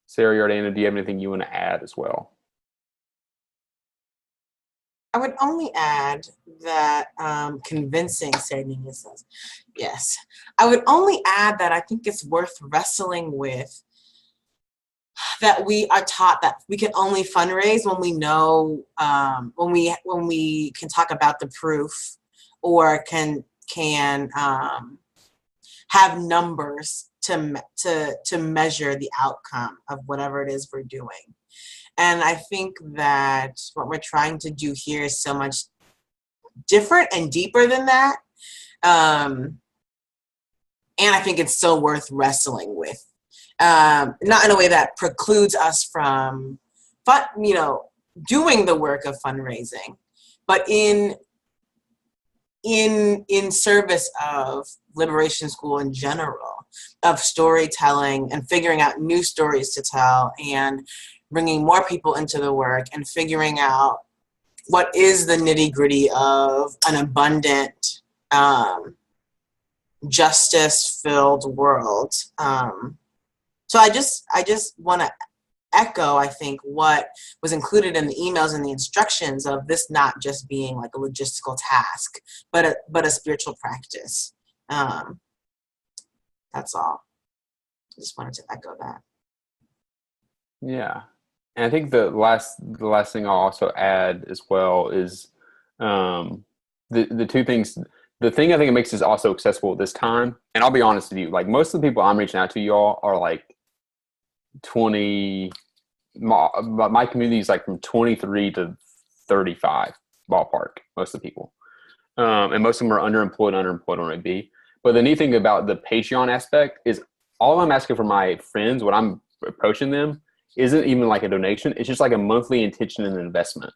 Sarah or Dana, do you have anything you want to add as well? I would only add that convincing, Sarah Nina says, yes. I would only add that I think it's worth wrestling with that we are taught that we can only fundraise when we know, when we can talk about the proof or can have numbers to measure the outcome of whatever it is we're doing. And I think that what we're trying to do here is so much different and deeper than that. And I think it's still worth wrestling with. Not in a way that precludes us from, doing the work of fundraising, but in service of Liberation School in general, of storytelling and figuring out new stories to tell and bringing more people into the work and figuring out what is the nitty-gritty of an abundant, justice-filled world. So I just want to echo, I think, what was included in the emails and the instructions of this not just being like a logistical task, but a spiritual practice. That's all. I just wanted to echo that. Yeah. And I think the last thing I'll also add as well is the two things. The thing I think it makes this also accessible at this time, and I'll be honest with you, like most of the people I'm reaching out to y'all are like 20, my community is like from 23 to 35 ballpark, most of the people. And most of them are underemployed on a B. But the neat thing about the Patreon aspect is all I'm asking for my friends when I'm approaching them isn't even like a donation. It's just like a monthly intention and investment.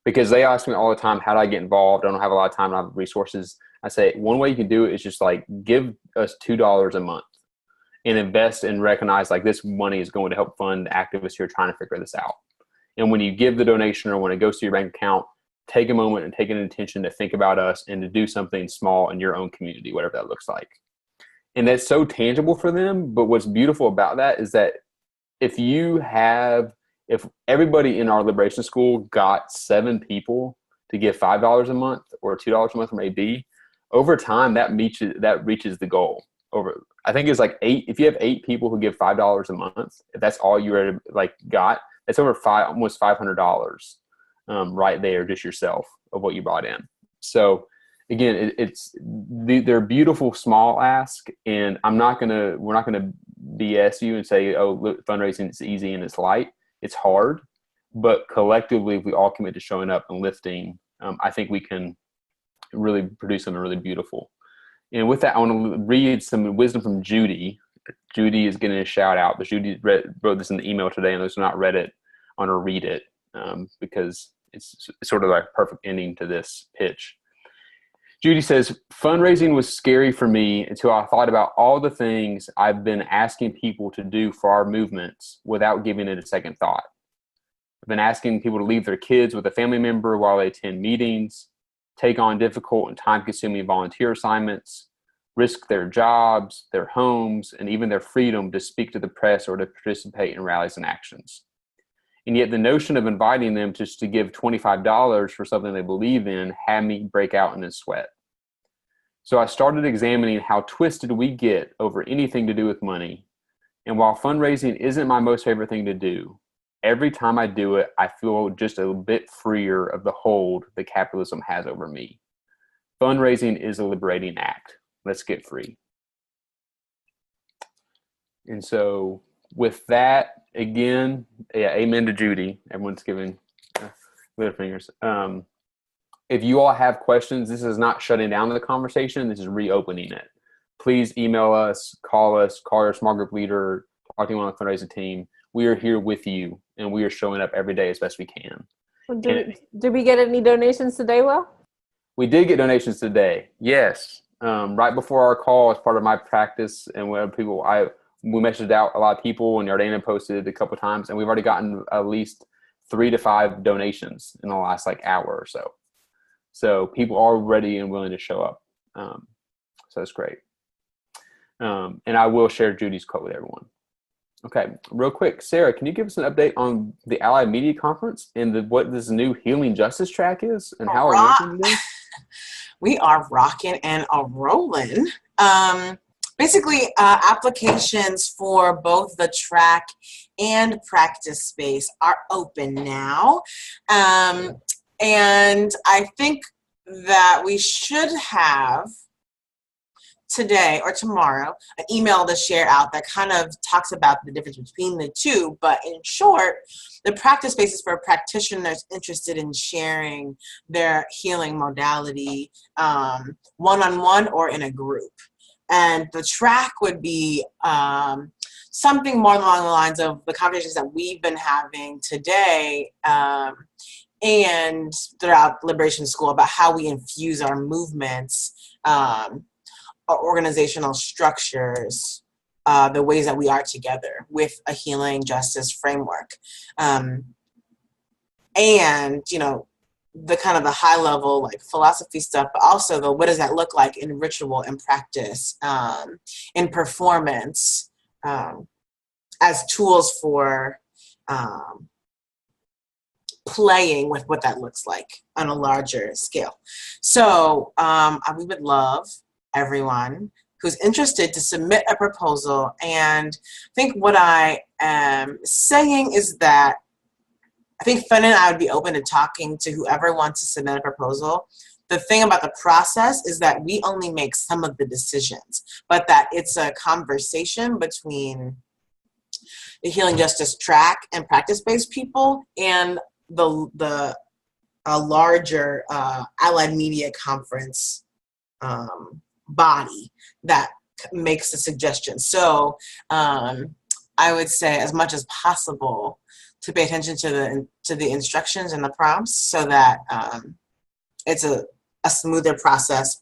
Because they ask me all the time, how do I get involved? I don't have a lot of time, I don't have resources. I say, one way you can do it is just like give us $2 a month and invest and recognize like this money is going to help fund activists who are trying to figure this out. And when you give the donation or when it goes to your bank account, take a moment and take an intention to think about us and to do something small in your own community, whatever that looks like. And that's so tangible for them. But what's beautiful about that is that if everybody in our Liberation School got 7 people to give $5 a month or $2 a month from AB, over time that reaches the goal. I think it's like 8. If you have 8 people who give $5 a month, if that's all you got, that's over almost $500 right there, just yourself of what you brought in. So again, they're beautiful small ask, and we're not gonna BS you and say, oh, look, fundraising is easy and it's light. It's hard, but collectively, if we all commit to showing up and lifting, I think we can really produce something really beautiful. And with that, I want to read some wisdom from Judy. Judy is getting a shout out, but Judy wrote this in the email today, and those who have not read it, I want to read it because it's sort of like a perfect ending to this pitch. Judy says, fundraising was scary for me until I thought about all the things I've been asking people to do for our movements without giving it a second thought. I've been asking people to leave their kids with a family member while they attend meetings, take on difficult and time-consuming volunteer assignments, risk their jobs, their homes, and even their freedom to speak to the press or to participate in rallies and actions. And yet the notion of inviting them just to give $25 for something they believe in had me break out in a sweat. So I started examining how twisted we get over anything to do with money. And while fundraising isn't my most favorite thing to do, every time I do it, I feel just a bit freer of the hold that capitalism has over me. Fundraising is a liberating act. Let's get free. And so with that, again, yeah, amen to Judy. Everyone's giving little fingers. If you all have questions, this is not shutting down the conversation. This is reopening it. Please email us, call your small group leader, talk to anyone on the fundraising team. We are here with you, and we are showing up every day as best we can. Did we get any donations today, Will? We did get donations today. Yes. Right before our call, as part of my practice, and when we messaged out a lot of people, and Yardana posted a couple times, and we've already gotten at least 3 to 5 donations in the last hour or so. So people are ready and willing to show up. So that's great. And I will share Judy's quote with everyone. Okay, real quick, Sarah, can you give us an update on the Allied Media Conference and what this new Healing Justice track is and how amazing it is? We are rocking and a rolling. Basically, applications for both the track and practice space are open now. And I think that we should have today or tomorrow an email to share out that kind of talks about the difference between the two. But in short, the practice space is for practitioners interested in sharing their healing modality one-on-one or in a group. And the track would be something more along the lines of the conversations that we've been having today and throughout Liberation School about how we infuse our movements, our organizational structures, the ways that we are together with a healing justice framework. And, the kind of the high level philosophy stuff, but also the what does that look like in ritual and practice, in performance, as tools for playing with what that looks like on a larger scale. So we would love everyone who's interested to submit a proposal. And I think what I am saying is that I think Fen and I would be open to talking to whoever wants to submit a proposal. The thing about the process is that we only make some of the decisions, but that it's a conversation between the Healing Justice track and practice-based people and the larger Allied Media Conference body that makes the suggestion. So I would say as much as possible to pay attention to the instructions and the prompts so that it's a smoother process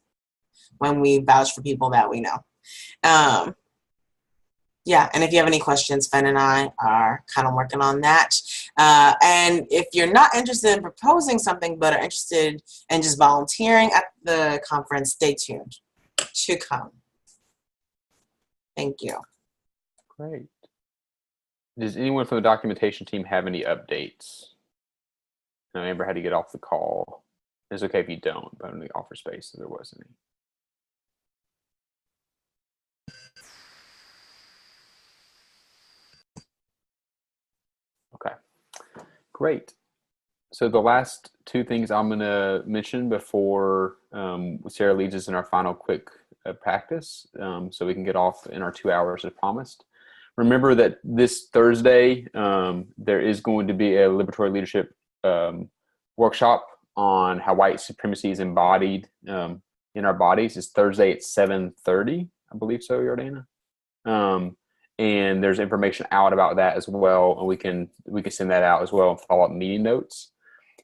when we vouch for people that we know. Yeah, and if you have any questions, Fen and I are kind of working on that. And if you're not interested in proposing something but are interested in just volunteering at the conference, stay tuned to come. Thank you. Great. Does anyone from the documentation team have any updates? I Amber had to get off the call. It's okay if you don't, but I'm going to offer space if there was any. Okay, great. So the last 2 things I'm going to mention before Sarah leads us in our final quick practice, so we can get off in our 2 hours as promised. Remember that this Thursday, there is going to be a liberatory leadership workshop on how white supremacy is embodied in our bodies. It's Thursday at 7:30, I believe so, Yardana. And there's information out about that as well, and we can send that out as well and follow up meeting notes.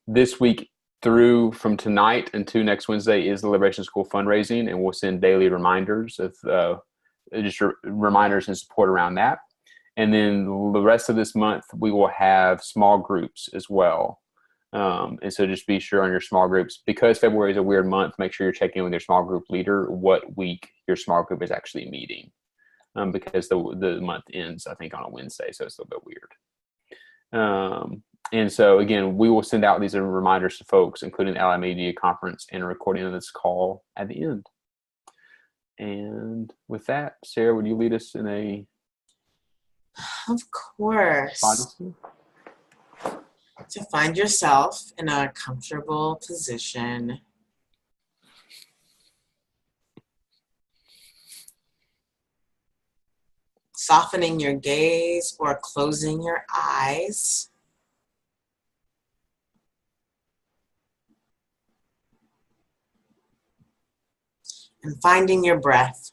This week, through from tonight into next Wednesday is the Liberation School fundraising, and we'll send daily reminders of just reminders and support around that. And then the rest of this month, we will have small groups as well. And so just be sure on your small groups, because February is a weird month, make sure you're checking in with your small group leader what week your small group is actually meeting, because the month ends, I think, on a Wednesday, so it's a little bit weird. And so, again, we will send out these reminders to folks, including the Ally Media Conference and a recording of this call at the end. And with that, Sarah, would you lead us in a... Of course. Odyssey? To find yourself in a comfortable position. Softening your gaze or closing your eyes. And finding your breath.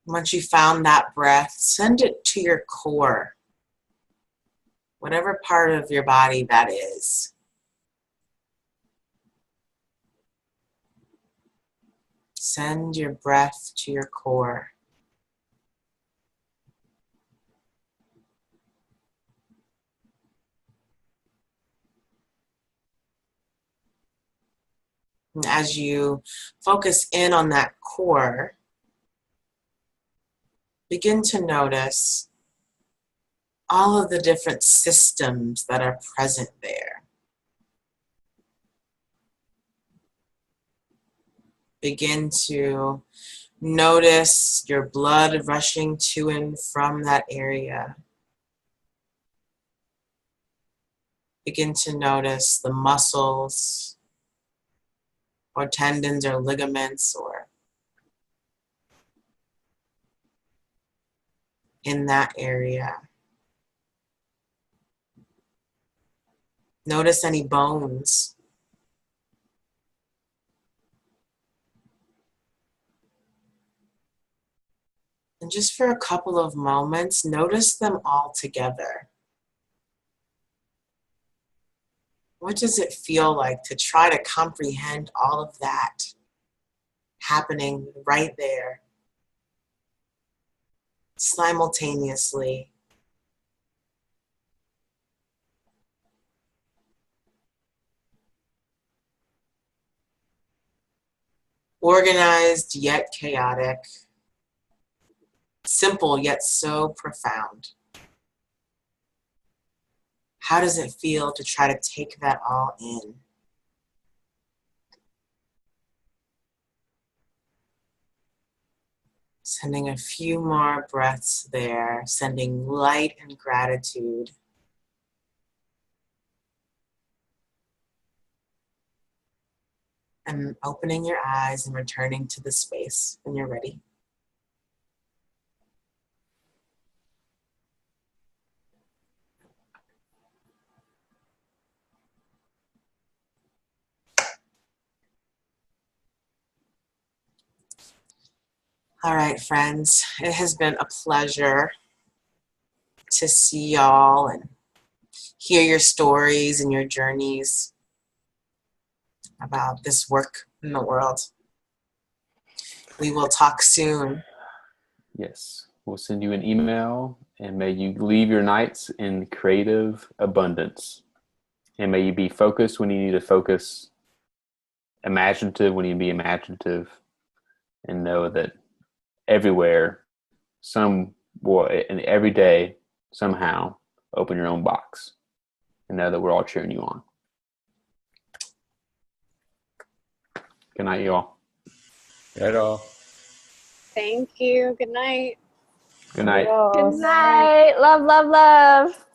Once you found that breath, send it to your core, whatever part of your body that is. Send your breath to your core. And as you focus in on that core, begin to notice all of the different systems that are present there. Begin to notice your blood rushing to and from that area. Begin to notice the muscles or tendons or ligaments or in that area. Notice any bones. And just for a couple of moments, notice them all together. What does it feel like to try to comprehend all of that happening right there, simultaneously? Organized yet chaotic, simple yet so profound. How does it feel to try to take that all in? Sending a few more breaths there, sending light and gratitude. And opening your eyes and returning to the space when you're ready. All right, friends, it has been a pleasure to see y'all and hear your stories and your journeys about this work in the world. We will talk soon. Yes, we'll send you an email, and may you leave your nights in creative abundance. And may you be focused when you need to focus, imaginative when you need to be imaginative, and know that everywhere, and every day, somehow, open your own box and know that we're all cheering you on. Good night, you all. At all. Thank you. Good night. Good night. Good night. Love, love, love.